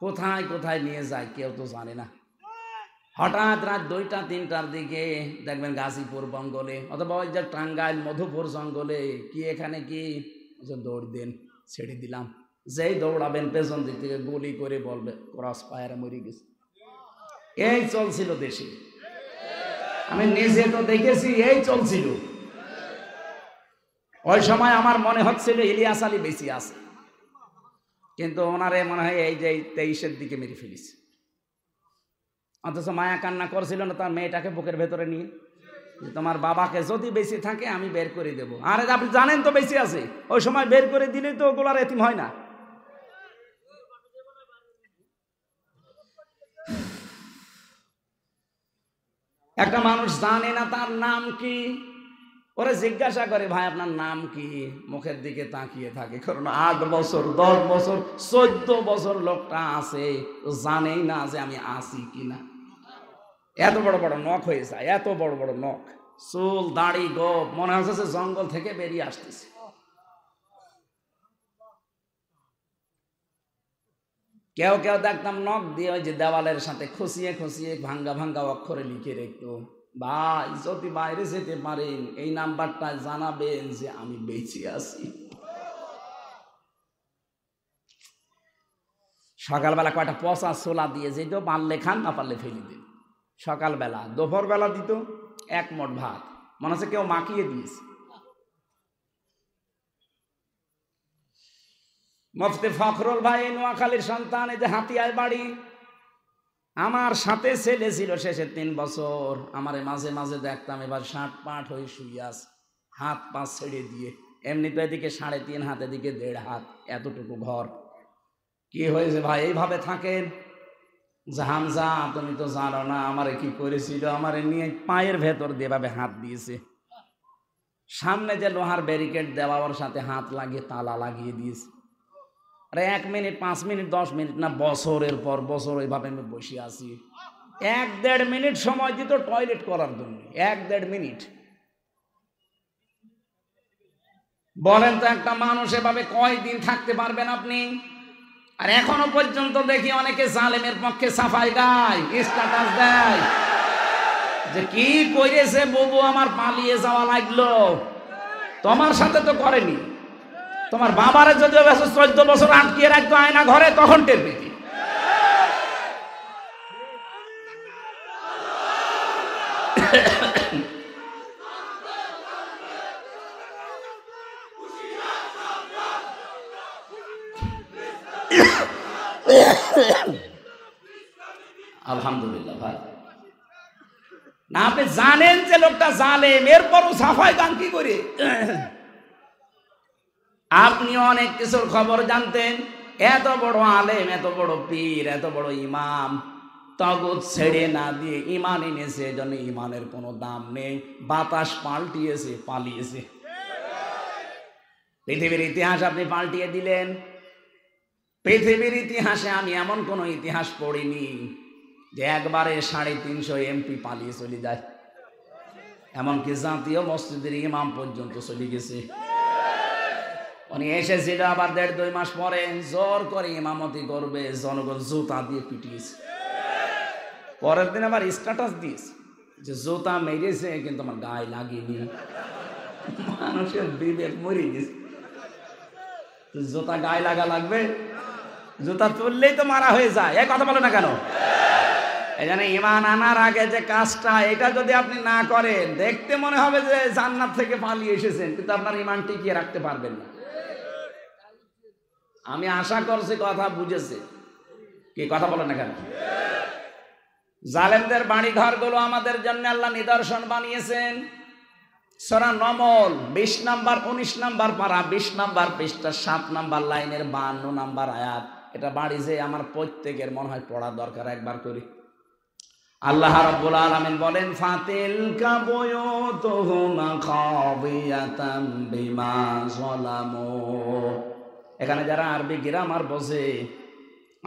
কোথায় কোথায় নিয়ে যায় কেউ তো জানে না। হঠাৎ রাত 2টা 3টার দিকে দেখবেন গাজীপুর জঙ্গলে, অথবা ওই যে টাঙ্গাইল মধুপুর জঙ্গলে, কি এখানে কি দৌড় দেন, ছেড়ে দিলাম। যেই দৌড়াবেন পেছন দিক থেকে গুলি করে বলবে ক্রস ফায়ারে মরে গেছে। এই চলছিল দেশে, আমি নিজে তো দেখেছি, এই চলছিল। ওই সময় আমার মনে হচ্ছিল ইলিয়াস আলী বেঁচে আছে, কিন্তু ওনারে মনে হয় এই যে 23-এর দিকে মেরে ফেলিছে। অথচ মায়া কান্না করছিল না তার মেয়েটাকে বুকের ভেতরে নিয়ে, তোমার বাবাকে যদি বেঁচে থাকে আমি বের করে দেবো। আরে আপনি জানেন তো বেঁচে আছে, ওই সময় বের করে দিলে তো ওগুলার এতিম হয় না। একটা মানুষ জানে না তার নাম কি, ওরা জিজ্ঞাসা করে ভাই আপনার নাম কি, মুখের দিকে তাকিয়ে থাকে। কারণ 8 বছর 10 বছর 14 বছর লোকটা আছে, জানেই না যে আমি আছি কিনা। এত বড় বড় নখ হয়ে যায়, এত বড় বড় নখ, চুল দাড়ি গোপ, মনে হচ্ছে জঙ্গল থেকে বেরিয়ে আসতেছে। কেউ কেউ দেখতাম নখ দিয়ে ওই যে দেওয়ালের সাথে খুশিয়ে খুশিয়ে ভাঙ্গা ভাঙ্গা অক্ষরে লিখে রেখত, ভাই যদি বাইরে যেতে পারেন এই নাম্বারটা জানাবেন যে আমি বেঁচে আছি। সকালবেলা কয়টা পচা ছোলা দিয়ে যেত, পারলে খান না পারলে ফেলে দিন। সকালবেলা, দুপুর বেলা দিত 1 মোট ভাত, মনে হচ্ছে কেউ মাখিয়ে দিয়েছে। মুফতি ফখরুল ভাই নোয়াখালীর সন্তান, এই যে হাতিয়ায় বাড়ি, আমার সাথে ছেলে ছিল শেষের 3 বছর। আমার মাঝে মাঝে দেখতাম এবার 60 পাট হয়ে শুয়ে আছে, হাত পা ছেড়ে দিয়ে। এমনি তো এদিকে 3.5 হাত, এদিকে 1.5 হাত, এতটুকু ঘর। কি হয়েছে ভাই এইভাবে থাকেন? হামজা তুমি তো জানো না আমারে কি করেছিল, আমারে নিয়ে পায়ের ভেতর দিয়ে এভাবে হাত দিয়েছে, সামনে যে লোহার ব্যারিকেড দেওয়া ওর সাথে হাত লাগিয়ে তালা লাগিয়ে দিয়েছে। আরে 1 মিনিট 5 মিনিট 10 মিনিট না, বছরের পর বছর এইভাবে আমি বসে আছি। 1-1.5 মিনিট সময় দিত টয়লেট করার জন্য, 1-1.5 মিনিট। বলেন তো একটা মানুষ এভাবে কয়দিন থাকতে পারবেন আপনি? আর এখনো পর্যন্ত দেখি অনেকে জালেমের পক্ষে সাফাই গায়, স্ট্যাটাস দেয় যে কি করেছে বুবু আমার পালিয়ে যাওয়া লাগলো। তোমার সাথে তো করেনি, তোমার বাবারে যদি 14 বছর আটকিয়ে রাখতো আয়না ঘরে, তখন টের পেতি। আলহামদুলিল্লাহ ভাই, না আপনি জানেন যে লোকটা জালেম, এরপরও সাফাই গান কি করে? আপনি অনেক কিছুর খবর জানতেন, এত বড় আলেম, এত বড় পীর, এত বড় ইমাম, তগুত ছেড়ে না দিয়ে ইমান এনেছে, এজন্য ইমানের কোনো দাম নেই। বাতাস পাল্টিয়েছে, পালিয়েছে। পৃথিবীর ইতিহাস আপনি পাল্টিয়ে দিলেন। পৃথিবীর ইতিহাসে আমি এমন কোন ইতিহাস পড়িনি যে একবারে 350 এমপি পালিয়ে চলে যায়। এমনকি জাতীয় মসজিদের ইমাম পর্যন্ত চলে গেছে। উনি এসেছিল, আবার 1.5-2 মাস পরে জোর করে ইমামতি করবে, জনগণ জুতা দিয়ে পিটিয়েছে। পরের দিন আবার স্ট্যাটাস দিয়েছে যে জুতা মেরেছে কিন্তু আমার গায়ে লাগেনি। মানুষের বিবেক মরে গেছে। জুতা গায়ে লাগবে? জুতা তুললেই তো মারা হয়ে যায়। এই কথা বলে না কেন? এই জন্য ইমান আনার আগে যে কাজটা, এটা যদি আপনি না করেন, দেখতে মনে হবে যে জান্নাত থেকে পালিয়ে এসেছেন, কিন্তু আপনার ইমান টিকিয়ে রাখতে পারবেন না। আমি আশা করছি কথা বুঝেছে। কি কথা বলে না কেন? জালেমদের বাড়ি ঘরগুলো আমাদের জন্য আল্লাহ নিদর্শন বানিয়েছেন। সূরা নমল 20 নাম্বার 19 নাম্বার পারা 20 নাম্বার পৃষ্ঠা 7 নাম্বার লাইনের 52 নাম্বার আয়াত। এটা বাড়ি যে আমার প্রত্যেকের মনে হয় পড়া দরকার একবার করে। আল্লাহ রাব্বুল আলামিন বলেন, ফাতিলকা বুয়ুতুহুম খাবিয়াতাম বিমা যালামু। এখানে যারা আরবি গ্রামার বোঝে,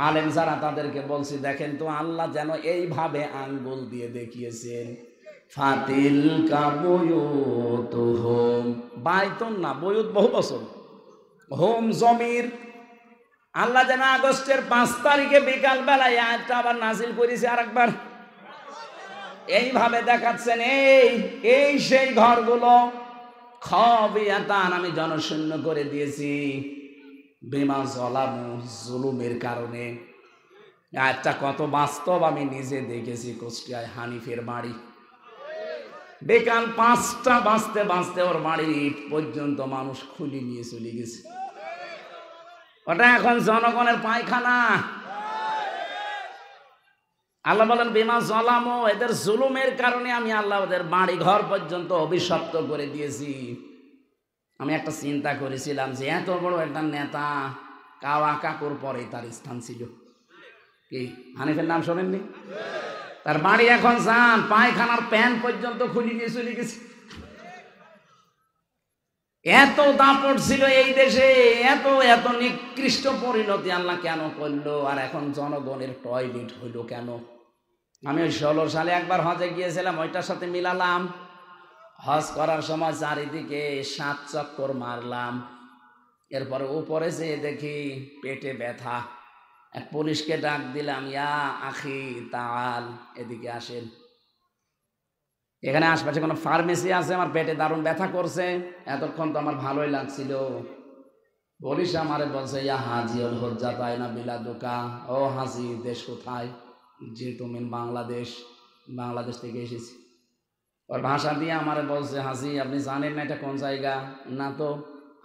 আলেম যারা, তাদেরকে বলছি, দেখেন তো আল্লাহ যেন এইভাবে আঙ্গুল দিয়ে দেখিয়েছেন, ফাতিলকা বুয়ুতুহুম, বাইতুন না, বুয়ুত বহু বছর, হোম জমির। আল্লাহ যেন আগস্টের 5 তারিখে বিকাল বেলায় আয়াতটা আবার নাজিল করেছে আরেকবার, এইভাবে দেখাচ্ছেন, এই সেই ঘরগুলো খাবিয়াতান, আমি জনশূন্য করে দিয়েছি, বিমা যালামু, জুলুমের কারণে। আয়াতটা কত বাস্তব আমি নিজে দেখেছি। কুষ্টিয়ায় হানিফের বাড়ি, বিকাল 5টা বাজতে বাজতে ওর বাড়ির ইট পর্যন্ত মানুষ খুলি নিয়ে চলে গেছে। ওটা এখন জনগণের পায়খানা। আল্লাহ বলেন, বিমা যালামু, এদের জুলুমের কারণে আমি আল্লাহ ওদের বাড়ি ঘর পর্যন্ত অভিশপ্ত করে দিয়েছি। আমি একটা চিন্তা করেছিলাম যে এত বড় একটা নেতা, কাওয়া কাকুর পরে তার স্থান ছিল। কি হানিফের নাম শোনেননি? তার বাড়ি এখন যান, পায়খানার প্যান পর্যন্ত খুলি নিয়ে চলে গেছে। এত দাপট ছিল এই দেশে, এত এত নিকৃষ্ট পরিণতি আল্লাহ কেন করলো? আর এখন জনগণের টয়লেট হইল কেন? আমি 16 সালে একবার হজে গিয়েছিলাম, ওইটার সাথে মিলালাম। হজ করার সময় চারিদিকে 7 চক্কর মারলাম। এরপরে উপরে যেয়ে দেখি পেটে ব্যথা। এক পুলিশকে ডাক দিলাম, ইয়া আখি তাল, এদিকে আসেন। এখানে আশপাশে কোনো ফার্মেসি আছে? আমার পেটে দারুণ ব্যথা করছে। এতক্ষণ তো আমার ভালোই লাগছিল। পুলিশ আমারে বলছে, ইয়া হাজিউল হুজ্জাত আইনা বিলাদুকা, ও হাজি, দেশ কোথায়? যে তুমি বাংলাদেশ, বাংলাদেশ থেকে এসেছি। ওর ভাষা দিয়ে আমারে বলছে, হাজি আপনি জানেন না এটা কোন জায়গা? না তো।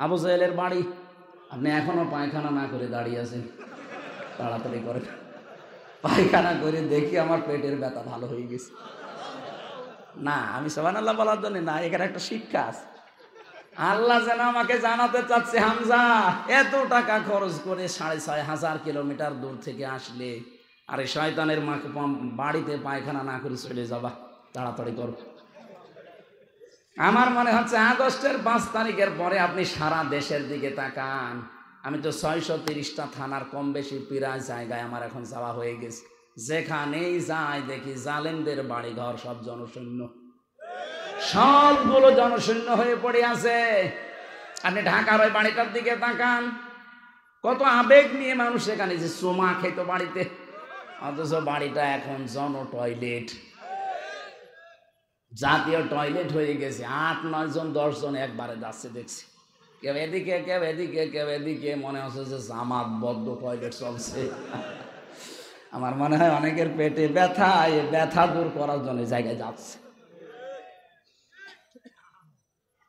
আবু জাহেলের বাড়ি। আপনি এখনো পায়খানা না করে দাঁড়িয়ে আছেন, তাড়াতাড়ি করে। পায়খানা করে দেখি আমার পেটের ব্যথা ভালো হয়ে গেছে। না, আমি সুবহানাল্লাহ বলার জন্য না, এখানে একটা শিক্ষা আছে। আল্লাহ যেন আমাকে জানাতে চাচ্ছে, হামজা এত টাকা খরচ করে 6500 কিলোমিটার দূর থেকে আসলে, আরে শয়তানের বাড়িতে পায়খানা না করে চলে যাবা, তাড়াতাড়ি করো। আমার মনে হচ্ছে আগস্টের 5 তারিখের পরে আপনি সারা দেশের দিকে তাকান। আমি তো 630টা থানার কম বেশি প্রায় জায়গায় আমার এখন যাওয়া হয়ে গেছে। যেখানেই যাই দেখি জালেমদের বাড়ি ঘর সব জনশূন্য, সবগুলো জনশূন্য হয়ে পড়ে আছে। আপনি ঢাকার ওই বাড়িটার দিকে তাকান, কত আবেগ নিয়ে মানুষ সেখানে যে চুমা খেত বাড়িতে, অথচ বাড়িটা এখন জন টয়লেট, জাতীয় টয়লেট হয়ে গেছে। 8-9 জন 10 জন একবারে যাচ্ছে দেখছি, কেউ এদিকে কেউ এদিকে কেউ এদিকে, মনে হচ্ছে যে জামাত বদ্ধ টয়লেট চলছে। আমার মনে হয় অনেকের পেটে ব্যথা, এই ব্যথা দূর করার জন্য জায়গায় যাচ্ছে।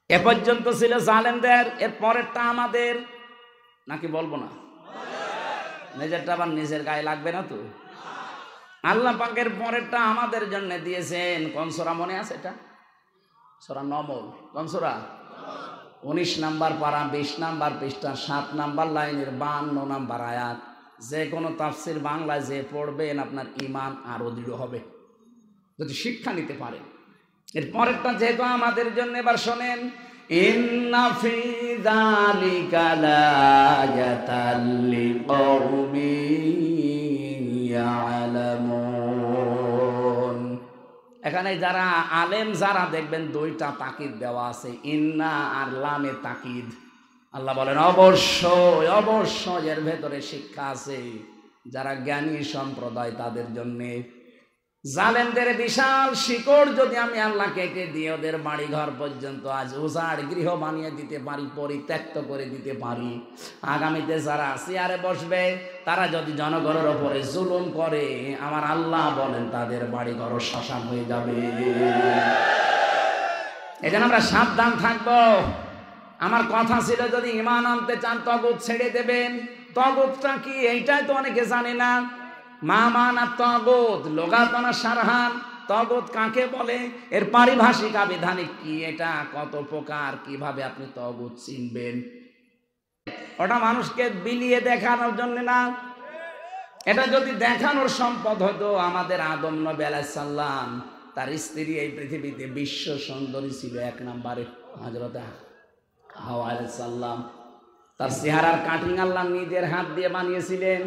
এ পর্যন্ত ছিল জালেমদের, এর পরেরটা আমাদের, নাকি বলবো না? নিজেরটা আবার নিজের গায়ে লাগবে না তো? আল্লাহ পাকের পরেরটা আমাদের জন্য দিয়েছেন। কোন সূরা মনে আছে? এটা সূরা নমল। কোন সূরা? 19 নাম্বার পারা, 20 নাম্বার পৃষ্ঠা, 7 নাম্বার লাইনের 52 নাম্বার আয়াত। যে কোনো তাফসির বাংলায় যে পড়বেন আপনার ঈমান আরো দৃঢ় হবে যদি শিক্ষা নিতে পারেন। এর পরেরটা যেহেতু আমাদের জন্য, এবার শোনেন, ইন্না ফি যালিকা লায়াতাল লিকাউমিন ইয়ালামুন। এখানে যারা আলেম যারা দেখবেন 2টা তাকিদ দেওয়া আছে, ইন্না আর লামে তাকিদ। আল্লাহ বলেন অবশ্যই অবশ্যই এর ভেতরে শিক্ষা আছে যারা জ্ঞানী সম্প্রদায় তাদের জন্যে। জালেমদের বিশাল শিকড় যদি আমি আল্লাহ কেটে দিয়ে ওদের বাড়ি ঘর পর্যন্ত আজ উজাড় গৃহ বানিয়ে দিতে পারি, পরিত্যক্ত করে দিতে পারি, আগামীতে যারা চেয়ারে বসবে তারা যদি জনগণের ওপরে জুলুম করে, আমার আল্লাহ বলেন তাদের বাড়ি ঘর শ্মশান হয়ে যাবে। এজন্য আমরা সাবধান থাকবো। আমার কথা ছিল, যদি ঈমান আনতে চান তাগুত ছেড়ে দেবেন। তাগুতটা কি এইটাই তো অনেকে জানে না। মা মানা তাগুত, লোগাতনা সারহান, তাগুত কাকে বলে, এর পারিভাষিক আবিধানিক কি, এটা কত প্রকার, কিভাবে আপনি তাগুত চিনবেন? ওটা মানুষকে বিলিয়ে দেখানোর জন্য না, এটা যদি দেখানোর সম্পদ হতো, আমাদের আদম নবী আলাইহিস সালাম তার স্ত্রী এই পৃথিবীতে বিশ্ব সুন্দরী ছিল 1 নম্বরে, হযরত হাওয়া আলাইহিস সালাম। তার চেহারার কাটিং আল্লাহ নিজের হাত দিয়ে বানিয়েছিলেন।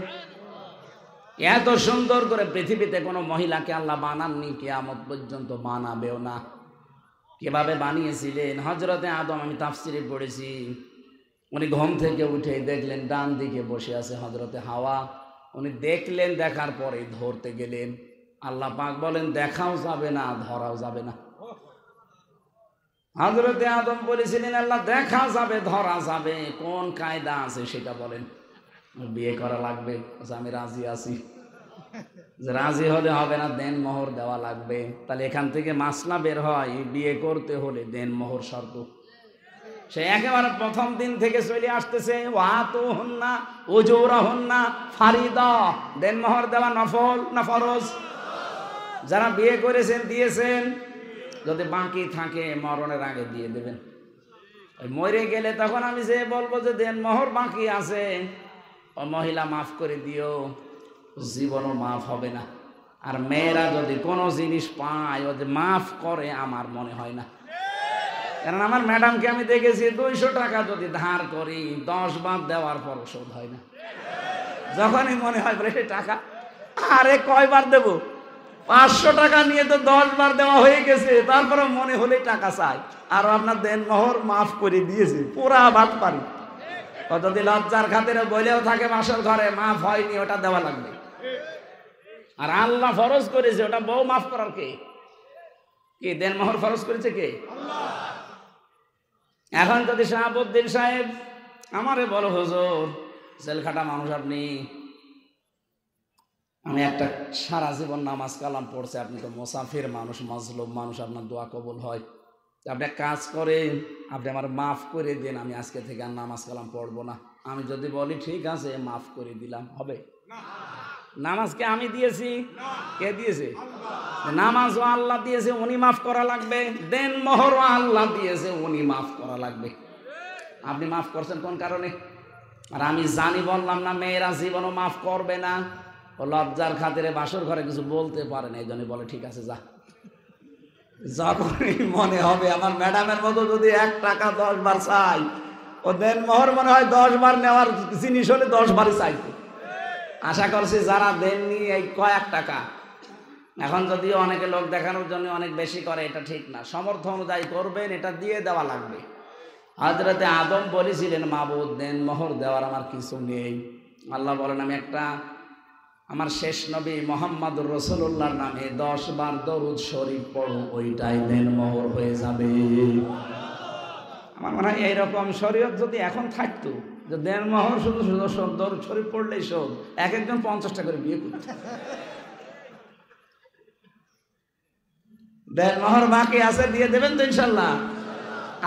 এত সুন্দর করে পৃথিবীতে কোনো মহিলাকে আল্লাহ বানাননি, কিয়ামত পর্যন্ত বানাবেও না। কিভাবে বানিয়েছিলেন হযরতে আদম, আমি তাফসিরে পড়েছি, উনি ঘুম থেকে উঠে দেখলেন ডান দিকে বসে আছে হযরতে হাওয়া। উনি দেখলেন, দেখার পরে ধরতে গেলেন। আল্লাহ পাক বলেন দেখাও যাবে না, ধরাও যাবে না। হযরতে আদম বলেছিলেন আল্লাহ দেখা যাবে, ধরা যাবে, কোন কায়দা আছে সেটা বলেন। বিয়ে করা লাগবে, আমি রাজি আছি। রাজি হলে হবে না, দেন মোহর দেওয়া লাগবে। তাহলে এখান থেকে মাসলা বের হয়, বিয়ে করতে হলে দেন মোহর শর্ত। সে একেবারে প্রথম দিন থেকে চলে আসতেছে, ওয়াতুহুন্না উজুরাহুন্না ফারিদা, দেন মোহর দেওয়া নফল না ফরজ? যারা বিয়ে করেছেন দিয়েছেন, যদি বাকি থাকে মরণের আগে দিয়ে দেবেন। মরে গেলে তখন আমি যে বলবো যে দেন মোহর বাকি আছে, ও মহিলা মাফ করে দিও, জীবনও মাফ হবে না। আর মেয়েরা যদি কোনো জিনিস পায় ও যে মাফ করে, আমার মনে হয় না। কারণ আমার ম্যাডামকে আমি দেখেছি 200 টাকা যদি ধার করি 10 বার দেওয়ার পর শোধ হয় না। যখনই মনে হয় বলে টাকা আরে কয়বার দেব, 500 টাকা নিয়ে তো 10 বার দেওয়া হয়ে গেছে, তারপরে মনে হলে টাকা চাই। আর আপনার দেন মোহর মাফ করে দিয়েছে, পুরা বাদ পারি। কতদি লজ্জার খাতিরে বলেও থাকে বাসর ঘরে মাফ হয়নি, ওটা দেওয়া লাগবে। আর আল্লাহ ফরজ করেছে, ওটা বউ মাফ করার কে? কি দেন মোহর ফরজ করেছে কে? আল্লাহ। এখন যদি শাহাবুদ্দিন সাহেব আমারে বলো হুজুর জেলখাটা মানুষ আপনি, আমি একটা সারা জীবন নামাজ কালাম পড়ছে, আপনি তো মুসাফির মানুষ, মজলুম মানুষ, আপনার দোয়া কবুল হয়, আপনি এক কাজ করেন, আপনি আমার মাফ করে দেন, আমি আজকে থেকে আর নামাজ কালাম পড়বো না। আমি যদি বলি ঠিক আছে মাফ করে দিলাম, হবে? নামাজকে আমি দিয়েছি? কে দিয়েছে? নামাজও আল্লাহ দিয়েছে, উনি মাফ করা লাগবে। দেন মোহরও আল্লাহ দিয়েছে, উনি মাফ করা লাগবে। আপনি মাফ করছেন কোন কারণে? আর আমি জানি বললাম না মেয়েরা জীবনও মাফ করবে না, ও লজ্জার খাতিরে বাসর ঘরে কিছু বলতে পারে না, এই জন্য বলে ঠিক আছে যা। যখনই মনে হবে আমার ম্যাডামের মতো যদি 1 টাকা 10 বার চাই, ও দেন মোহর মনে হয় 10 বার নেওয়ার জিনিস হলে 10 বারই চাইতো। আশা করছি যারা দেননি এই কয়েক টাকা, এখন যদিও অনেকে লোক দেখানোর জন্য অনেক বেশি করে, এটা ঠিক না। সমর্থ অনুযায়ী করবেন, এটা দিয়ে দেওয়া লাগবে। হযরতে আদম বলেছিলেন, মাবুদ দেন মোহর দেওয়ার আমার কিছু নেই। আল্লাহ বলেন, আমি একটা আমার শেষ নবী মুহাম্মদুর রাসূলুল্লাহর নামে 10 বার দরুদ শরীফ পড়ো, ওইটাই দেন মোহর হয়ে যাবে। আমার মনে হয় এইরকম শরীয়ত যদি এখন থাকতো, যে দেন মোহর শুধু শুধু দরুদ শরীফ পড়লেই শোধ, এক একজন 50টা করে বিয়ে করত। দেন মোহর বাকি আছে, দিয়ে দেবেন তো ইনশাল্লাহ।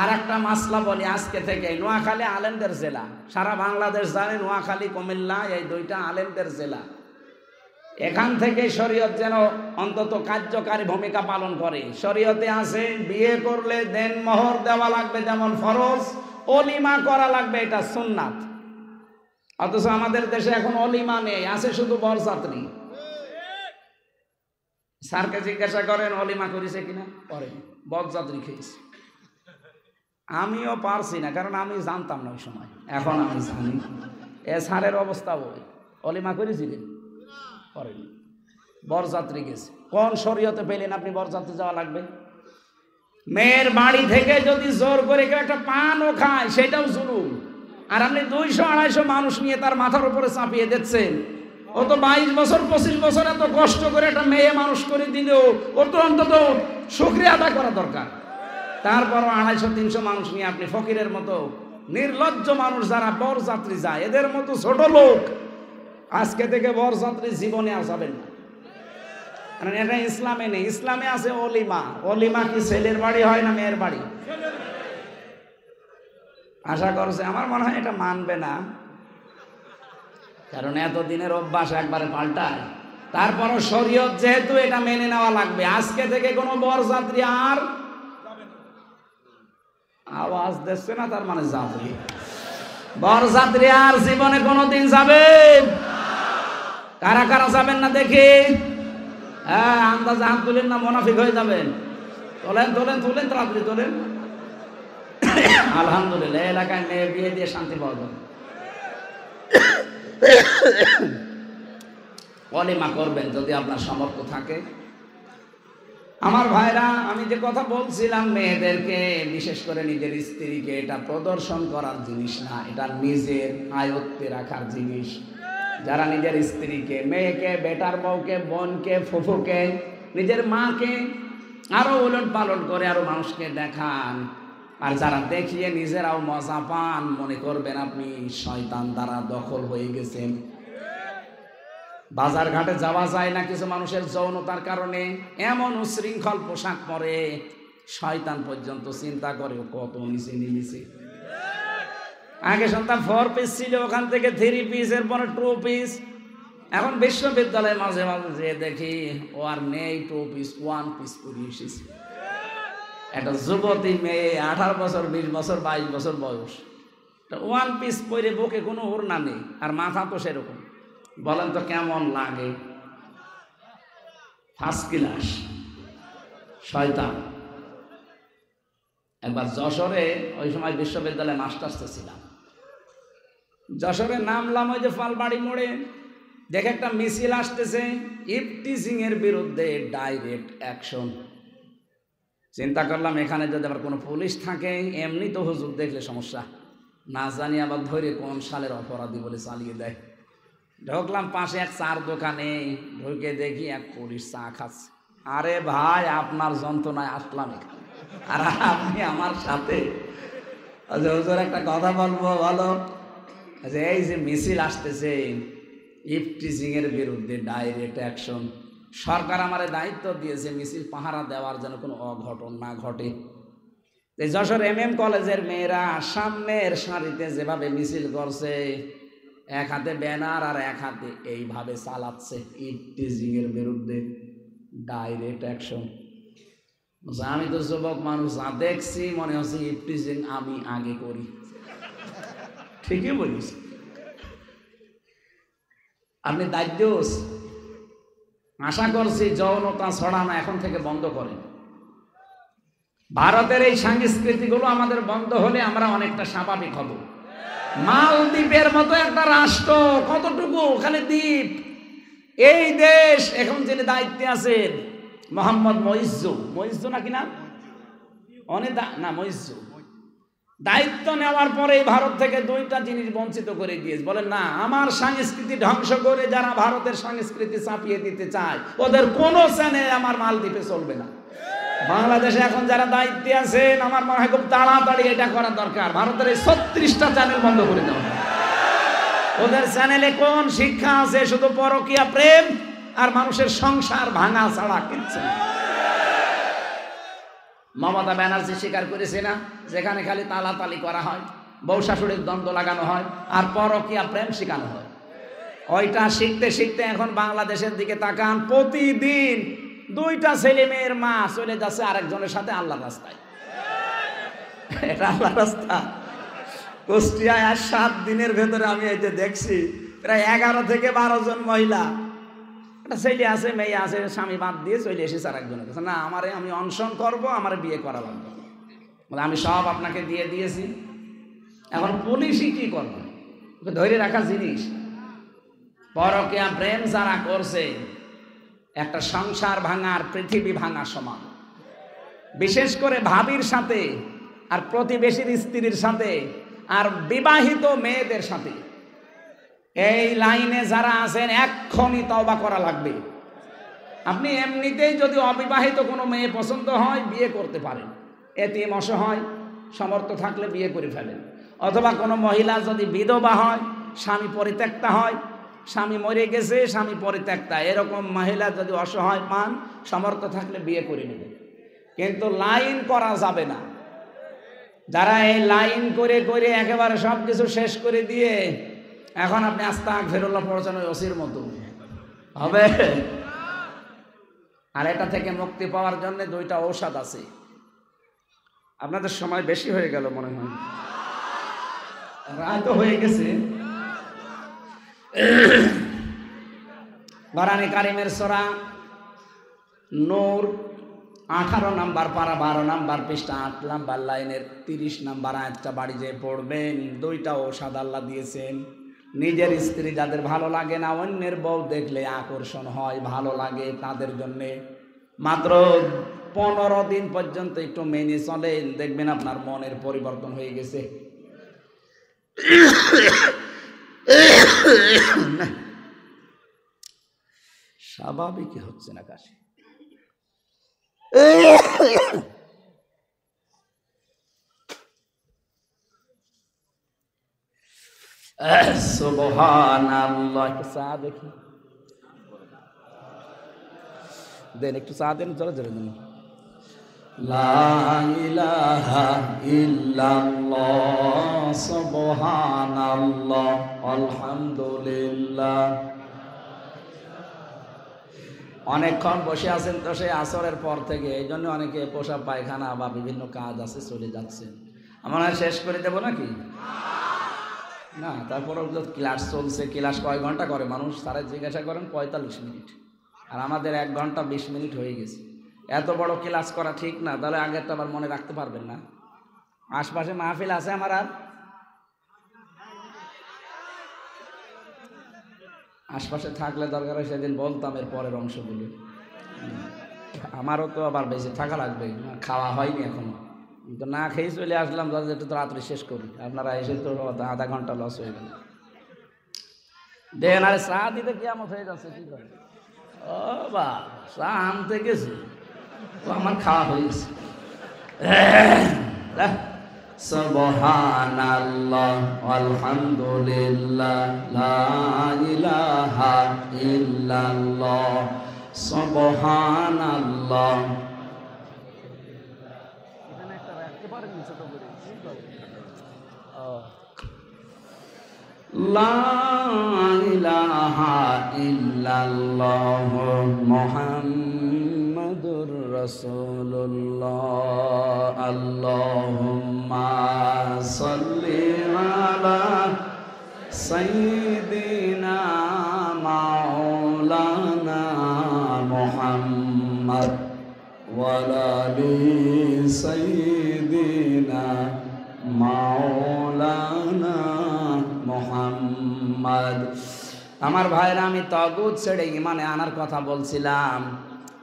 আর একটা মাসলা বলি আজকে থেকে, নোয়াখালী আলেমদের জেলা, সারা বাংলাদেশ জানে নোয়াখালী কুমিল্লা এই দুইটা আলেমদের জেলা। এখান থেকে শরীয়ত যেন অন্তত কার্যকারী ভূমিকা পালন করে। শরীয়তে আছে বিয়ে করলে দেন মোহর দেওয়া লাগবে যেমন ফরজ, অলিমা করা লাগবে এটা সুন্নাত। অথচ আমাদের দেশে এখন অলিমা নেই, আছে শুধু বরযাত্রী। স্যারকে জিজ্ঞাসা করেন অলিমা করেছে কিনা, করেন, বরযাত্রী খেয়েছে। আমিও পারছি না, কারণ আমি জানতাম না ওই সময়, এখন আমি জানি। এ স্যারের অবস্থা ওই, অলিমা করেছিলেন, করেন, বরযাত্রী গেছে। কোন শরীয়তে পেলেন আপনি বরযাত্রী যাওয়া লাগবে? মেয়ের বাড়ি থেকে যদি জোর করে কেউ একটা পানও খায় সেটাও জুলুম। আর আপনি 200-250 মানুষ নিয়ে তার মাথার উপরে চাপিয়ে দিচ্ছেন। ও তো 22 বছর 25 বছর এত কষ্ট করে একটা মেয়ে মানুষ করে দিলেও ওর তো অন্তত শুকরিয়া আদায় করা দরকার। তারপরও 250-300 মানুষ নিয়ে আপনি ফকিরের মতো নির্লজ্জ মানুষ যারা বরযাত্রী যায়, এদের মতো ছোট লোক আজকে থেকে বরযাত্রী জীবনে আর যাবেন না। কারণ এটা ইসলামে নেই। ইসলামে আছে অলিমা। অলিমা কি ছেলের বাড়ি হয় না মেয়ের বাড়ি? আশা করছে, আমার মনে হয় এটা মানবে না, কারণ এতদিনের অভ্যাস একবারে পাল্টায়। তারপরও শরীয়ত যেহেতু এটা মেনে নেওয়া লাগবে, আজকে থেকে কোনো বরযাত্রী আর আওয়াজ দিচ্ছে না, তার মানে যাবে। বরযাত্রী আর জীবনে কোনোদিন যাবেন? কারা কারা যাবেন না দেখি? হ্যাঁ, আন্দাজে হাত তুলেন না, মুনাফিক হয়ে যাবেন। তোলেন তোলেন তোলেন, তাড়াতাড়ি তোলেন। আলহামদুলিল্লাহ, এলাকায় মেয়ে বিয়ে দিয়ে শান্তি পাওয়া যায়। অলিমা করবেন যদি আপনার সামর্থ্য থাকে। আমার ভাইরা, আমি যে কথা বলছিলাম, মেয়েদেরকে বিশেষ করে নিজের স্ত্রীকে এটা প্রদর্শন করার জিনিস না, এটা নিজের আয়ত্তে রাখার জিনিস। যারা নিজের স্ত্রীকে, মেয়েকে, বেটার বউকে, বোনকে, ফুফুকে, নিজের মাকে আরো উলট পালট করে আরো মানুষকে দেখান, আর যারা দেখিয়ে নিজেরাও মজা পান, মনে করবেন আপনি শয়তান দ্বারা দখল হয়ে গেছেন। বাজার ঘাটে যাওয়া যায় না কিছু মানুষের যৌনতার কারণে, এমন উশৃঙ্খল পোশাক পরে শয়তান পর্যন্ত চিন্তা করে কত নিচে নিয়েছে। আগে সন্তান 4 পিস ছিল, ওখান থেকে 3 পিস, এরপরে 2 পিস। এখন বিশ্ববিদ্যালয়ে মাঝে মাঝে যে দেখি ও আর নেই 2 পিস, 1 পিস পরে এসেছে। একটা যুবতী মেয়ে, 18 বছর, 20 বছর, 22 বছর বয়স, 1 পিস পরে, বুকে কোনো ওড়না নেই, আর মাথা তো সেরকম। বলেন তো কেমন লাগে? ফার্স্ট ক্লাস শয়তান। একবার যশোরে, ওই সময় বিশ্ববিদ্যালয়ে মাস্টার্সে ছিলাম, যশোরে নামলাম, ওই যে ফালবাড়ি মোড়ে দেখে একটা মিছিল আসতেছে ইফটিজিং এর বিরুদ্ধে, ডাইরেক্ট অ্যাকশন। চিন্তা করলাম এখানে যদি আবার কোনো পুলিশ থাকে, এমনি তো হুজুর দেখলে সমস্যা, না জানি আবার ধরে কোন সালের অপরাধী বলে চালিয়ে দেয়। ঢুকলাম পাশে এক চার দোকানে, ঢুকে দেখি এক পুলিশ চা খাচ্ছে। আরে ভাই, আপনার যন্ত্রণায় আসলাম এখানে, আর আপনি আমার সাথে। হুজুর একটা কথা বলবো, বলো। এই যে মিছিল আসতেছে ইফটিজিং এর বিরুদ্ধে, ডাইরেক্ট অ্যাকশন, সরকার আমার দায়িত্ব দিয়েছে মিছিল পাহারা দেওয়ার যেন কোনো অঘটন না ঘটে। যশোর MM কলেজের মেয়েরা সামনের সারিতে যেভাবে মিছিল করছে, এক হাতে ব্যানার আর এক হাতে এইভাবে চালাচ্ছে ইফটিজিং এর বিরুদ্ধে, ডাইরেক্ট অ্যাকশন। আমি তো যুবক মানুষ, যা দেখছি মনে হচ্ছে ইফটিজিং আমি আগে করি। ঠিকই বলিস, আপনি দায়িত্ব। আশা করছি যৌনতা ছড়ানো এখন থেকে বন্ধ করেন। ভারতের এই সংস্কৃতিগুলো আমাদের বন্ধ হলে আমরা অনেকটা স্বাভাবিক হব। মালদ্বীপের মতো একটা রাষ্ট্র, কতটুকু খালি দ্বীপ, এই দেশ এখন যিনি দায়িত্বে আছেন মোহাম্মদ মইজ্জু নাকি না, অনেক না মইজ্জু, দায়িত্ব নেওয়ার পরেই ভারত থেকে দুইটা জিনিস বঞ্চিত করে দিয়েছে। বলেন না, আমার সংস্কৃতি ধ্বংস করে যারা ভারতের সংস্কৃতি চাপিয়ে দিতে চায় ওদের কোনো চ্যানেল আমার মালদ্বীপে চলবে না। বাংলাদেশে এখন যারা দায়িত্বে আছেন আমার মনে হয় খুব তাড়াতাড়ি এটা করা দরকার, ভারতের এই 36টা চ্যানেল বন্ধ করে দেওয়া। ওদের চ্যানেলে কোন শিক্ষা আছে? শুধু পরকীয়া প্রেম আর মানুষের সংসার ভাঙা ছাড়া কিচ্ছু না। মমতা ব্যানার্জি স্বীকার করেছে না, যেখানে খালি তালাতালি করা হয়, বউ শাশুড়ির দ্বন্দ্ব লাগানো হয় আর পরকীয়া প্রেম শেখানো হয়। ওইটা শিখতে শিখতে এখন বাংলাদেশের দিকে তাকান, প্রতিদিন 2টা ছেলে মেয়ের মা চলে যাচ্ছে আরেকজনের সাথে আল্লাহর রাস্তায়। এটা আল্লাহর রাস্তা? কুষ্টিয়ায় আর 7 দিনের ভেতরে আমি এই যে দেখছি প্রায় 11 থেকে 12 জন মহিলা, একটা ছেলে আছে মেয়ে আছে, স্বামী বাদ দিয়ে চলে এসেছে আরেকজনের কাছে। না, আমি অনশন করব, আমার বিয়ে করা লাগবে, বলে আমি সব আপনাকে দিয়ে দিয়েছি, এখন পুলিশই কি করবে? ধরে রাখা জিনিস। পরকীয়া প্রেম যারা করছে একটা সংসার ভাঙার পৃথিবী ভাঙা সমান। বিশেষ করে ভাবির সাথে আর প্রতিবেশীর স্ত্রীর সাথে আর বিবাহিত মেয়েদের সাথে, এই লাইনে যারা আছেন এক্ষুনি তওবা করা লাগবে। আপনি এমনিতেই যদি অবিবাহিত কোনো মেয়ে পছন্দ হয় বিয়ে করতে পারেন, এতিম অসহায় সামর্থ্য থাকলে বিয়ে করে ফেলেন। অথবা কোনো মহিলা যদি বিধবা হয়, স্বামী পরিত্যক্তা হয়, স্বামী মরে গেছে, স্বামী পরিত্যক্তা, এরকম মহিলা যদি অসহায় পান, সামর্থ্য থাকলে বিয়ে করে নেবেন। কিন্তু লাইন করা যাবে না। যারা এই লাইন করে করে একেবারে সব কিছু শেষ করে দিয়ে এখন আপনি আস্তাগফিরুল্লাহ পড়ছেন ওই ওসির মতো হবে। আর এটা থেকে মুক্তি পাওয়ার জন্য 2টা ঔষধ আছে। আপনাদের সময় বেশি হয়ে গেল মনে হয়, রাত হয়ে গেছে। কোরআনে কারিমের সূরা নূর 18 নম্বর পারা 12 নম্বর পৃষ্ঠা 8 নম্বর লাইনের 30 নম্বর আয়াতটা বাড়ি যেয়ে পড়বেন। 2টা ঔষধ আল্লাহ দিয়েছেন। নিজের স্ত্রী যাদের ভালো লাগে না, অন্যের বউ দেখলে আকর্ষণ হয়, ভালো লাগে, তাদের জন্য মাত্র 15 দিন পর্যন্ত একটু মেনে চলেন, দেখবেন আপনার মনের পরিবর্তন হয়ে গেছে। স্বাভাবিকই হচ্ছে না কাশি। সুবহানাল্লাহ। একটু চা দেখি দেন, একটু চা দেন, জোরে জোরে দেন। লা ইলাহা ইল্লাল্লাহ সুবহানাল্লাহ আলহামদুলিল্লাহ। অনেকক্ষণ বসে আছেন তো সেই আসরের পর থেকে, এই জন্য অনেকে পোশাক পায়খানা বা বিভিন্ন কাজ আছে চলে যাচ্ছেন। আমার শেষ করে দেবো নাকি? না, তারপরে ক্লাস চলছে। ক্লাস কয় ঘন্টা করে মানুষ? তারা জিজ্ঞাসা করেন 45 মিনিট, আর আমাদের 1 ঘন্টা 20 মিনিট হয়ে গেছে। এত বড় ক্লাস করা ঠিক না। তাহলে আগেরটা আবার মনে রাখতে পারবেন না। আশপাশে মাহফিল আছে আমার, আর আশপাশে থাকলে দরকার হয় সেদিন বলতাম এর পরের অংশগুলো। আমারও তো আবার বেশি থাকা লাগবে, খাওয়া হয়নি এখনো, তো না খেয়ে চলে আসলাম। একটু তো রাত্রে শেষ করি, আপনারা এসে তো আধা ঘন্টা লস হয়ে গেল। দেখেন, আরে চা দিতে কিয়ামত হয়ে যাচ্ছে। কি করে? ও বা, চা আনতে গেছে, তো আমার খাওয়া হয়েছে। সুবহানাল্লাহ আলহামদুলিল্লাহ লা ইলাহা ইল্লাল্লাহ সুবহানাল্লাহ। লা ইলাহা ইল্লাল্লাহ মুহাম্মাদুর রাসূলুল্লাহ। আল্লাহুম্মা সাল্লি আলা সাইয়্যিদিনা মাওলানা মুহাম্মদ ওয়া আলি সাইয়্যিদিনা মাওলানা মুহাম্মদ। আমার ভাইরা, আমি তাগুত ছেড়ে ইমানে আনার কথা বলছিলাম।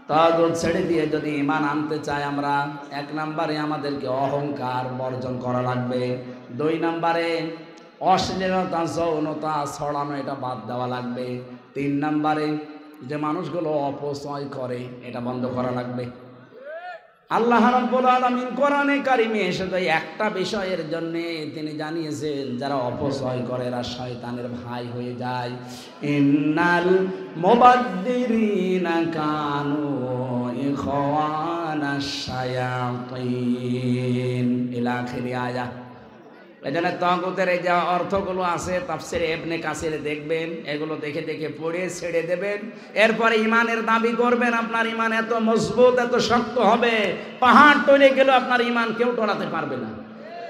তাগুত ছেড়ে দিয়ে যদি ঈমান আনতে চাই আমরা, 1 নম্বরে আমাদেরকে অহংকার বর্জন করা লাগবে। 2 নম্বরে অশ্লীলতা যৌনতা ছড়ানো এটা বাদ দেওয়া লাগবে। 3 নম্বরে যে মানুষগুলো অপচয় করে এটা বন্ধ করা লাগবে। আল্লাহ রাব্বুল আলামিন কোরআনে কারিমে শুধু একটা বিষয়ের জন্য তিনি জানিয়েছেন, যারা অপচয় করে এরা শয়তানের ভাই হয়ে যায়। ইন্নাল মুবাদ্দিরিনা কানু ইখওয়ানাশ শায়াতিন ইলা আখিরি আয়াত। এখানে তাগুতের এই যে অর্থগুলো আছে তাফসীরে ইবনে কাসিরে দেখবেন, এগুলো দেখে দেখে পড়ে ছেড়ে দেবেন। এরপরে ঈমানের দাবি করবেন, আপনার ঈমান এত মজবুত এত শক্ত হবে, পাহাড় টলে গেলেও আপনার ঈমান কেউ টলাতে পারবে না।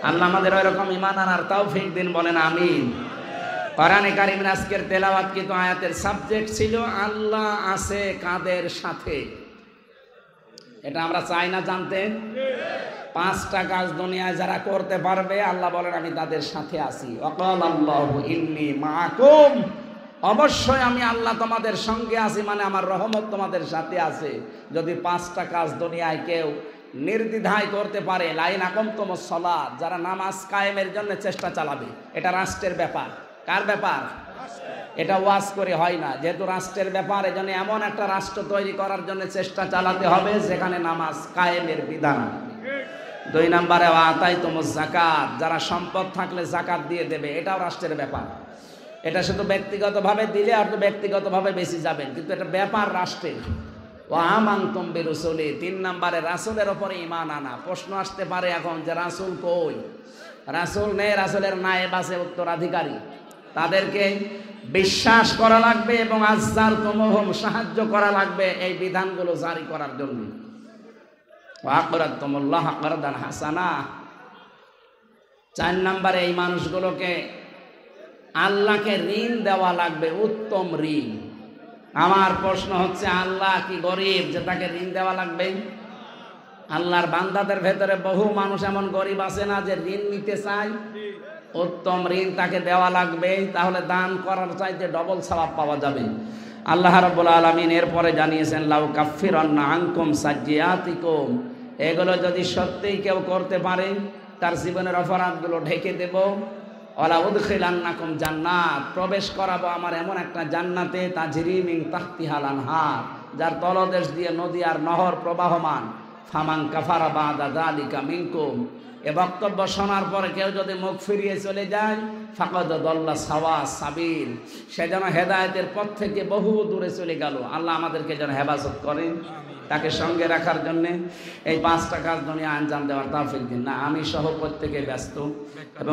আল্লাহ আমাদের ওইরকম ঈমান আনার তৌফিক দিন, বলেন আমিন। কোরআনে কারিমের আজকের তেলাওয়াতকৃত আয়াতের সাবজেক্ট ছিল আল্লাহ আছে কাদের সাথে। এটা আমরা চাই না জানতে? 5টা কাজ দুনিয়ায় যারা করতে পারবে আল্লাহ বলেন আমি তাদের সাথে আছি। ওয়াকালাল্লাহু ইন্নী মাআকুম, অবশ্যই আমি আল্লাহ তোমাদের সঙ্গে আছি, মানে আমার রহমত তোমাদের সাথে আছে। যদি 5টা কাজ দুনিয়ায় কেউ নির্দ্বিধায় করতে পারে, লাইন আকামতুমুস সালাত, যারা নামাজ কায়েমের জন্য চেষ্টা চালাবে, এটা রাষ্ট্রের ব্যাপার। কার ব্যাপার? এটা ওয়াজ করে হয় না, যেহেতু রাষ্ট্রের ব্যাপার, এজন্য এমন একটা রাষ্ট্র তৈরি করার জন্য চেষ্টা চালাতে হবে যেখানে নামাজ কায়েমের বিধান। 2 নম্বরে আতাইতুমুজ যাকাত, যারা সম্পদ থাকলে যাকাত দিয়ে দেবে, এটাও রাষ্ট্রের ব্যাপার। এটা শুধু ব্যক্তিগতভাবে দিলে আপনি ব্যক্তিগতভাবে বেশি যাবেন, কিন্তু এটা ব্যাপার রাষ্ট্রের। ওয়া আমানতুম বিরুসুলি, 3 নম্বরে রাসূলের উপরে ঈমান আনা। প্রশ্ন আসতে পারে এখন যে রাসূল কই? রাসূল নেই, রাসূলের নায়েব আছে, উত্তরাধিকারী। তাদেরকে বিশ্বাস করা লাগবে এবং আযযারতুমুহুম, সাহায্য করা লাগবে এই বিধানগুলো জারি করার জন্য। ওয়াকরাতুমুল্লাহ করদান হাসানা। 4 নম্বরে এই মানুষগুলোকে আল্লাহকে ঋণ দেওয়া লাগবে, উত্তম ঋণ। আমার প্রশ্ন হচ্ছে, আল্লাহ কি গরিব যে তাকে ঋণ দেওয়া লাগবে? আল্লাহর বান্দাদের ভেতরে বহু মানুষ এমন গরিব আছে না যে ঋণ নিতে চায়? উত্তম ঋণ তাকে দেওয়া লাগবে, তাহলে দান করার চাইতে ডবল সওয়াব পাওয়া যাবে। আল্লাহ রাব্বুল আলামিন এরপরে জানিয়েছেন লাউ কাফিরান্না আনকুম সাজ্জিয়াতিকুম, এগুলো যদি সত্যিই কেউ করতে পারে তার জীবনের অপরাধগুলো ঢেকে দেব। ওয়ালা উদখিলান্নাকুম জান্নাত, প্রবেশ করাবো আমার এমন একটা জান্নাতে তাজরি মিন তাহতিহাল আনহার, যার তলদেশ দিয়ে নদী আর নহর প্রবাহমান। ফামান কাফারা বাদা যালিকা মিনকুম, এ বক্তব্য শোনার পরে কেউ যদি মুখ ফিরিয়ে চলে যায়, ফাকাদ দাল্লা সাওয়া সাবিল, সে যেন হেদায়েতের পথ থেকে বহু দূরে চলে গেল। আল্লাহ আমাদেরকে যেন হেফাজত করেন, তাকে সঙ্গে রাখার জন্যে এই 5টা কাজ দুনিয়া আঞ্জাম দেওয়ার তৌফিক দিন। না আমি সহ প্রত্যেকে ব্যস্ত এবং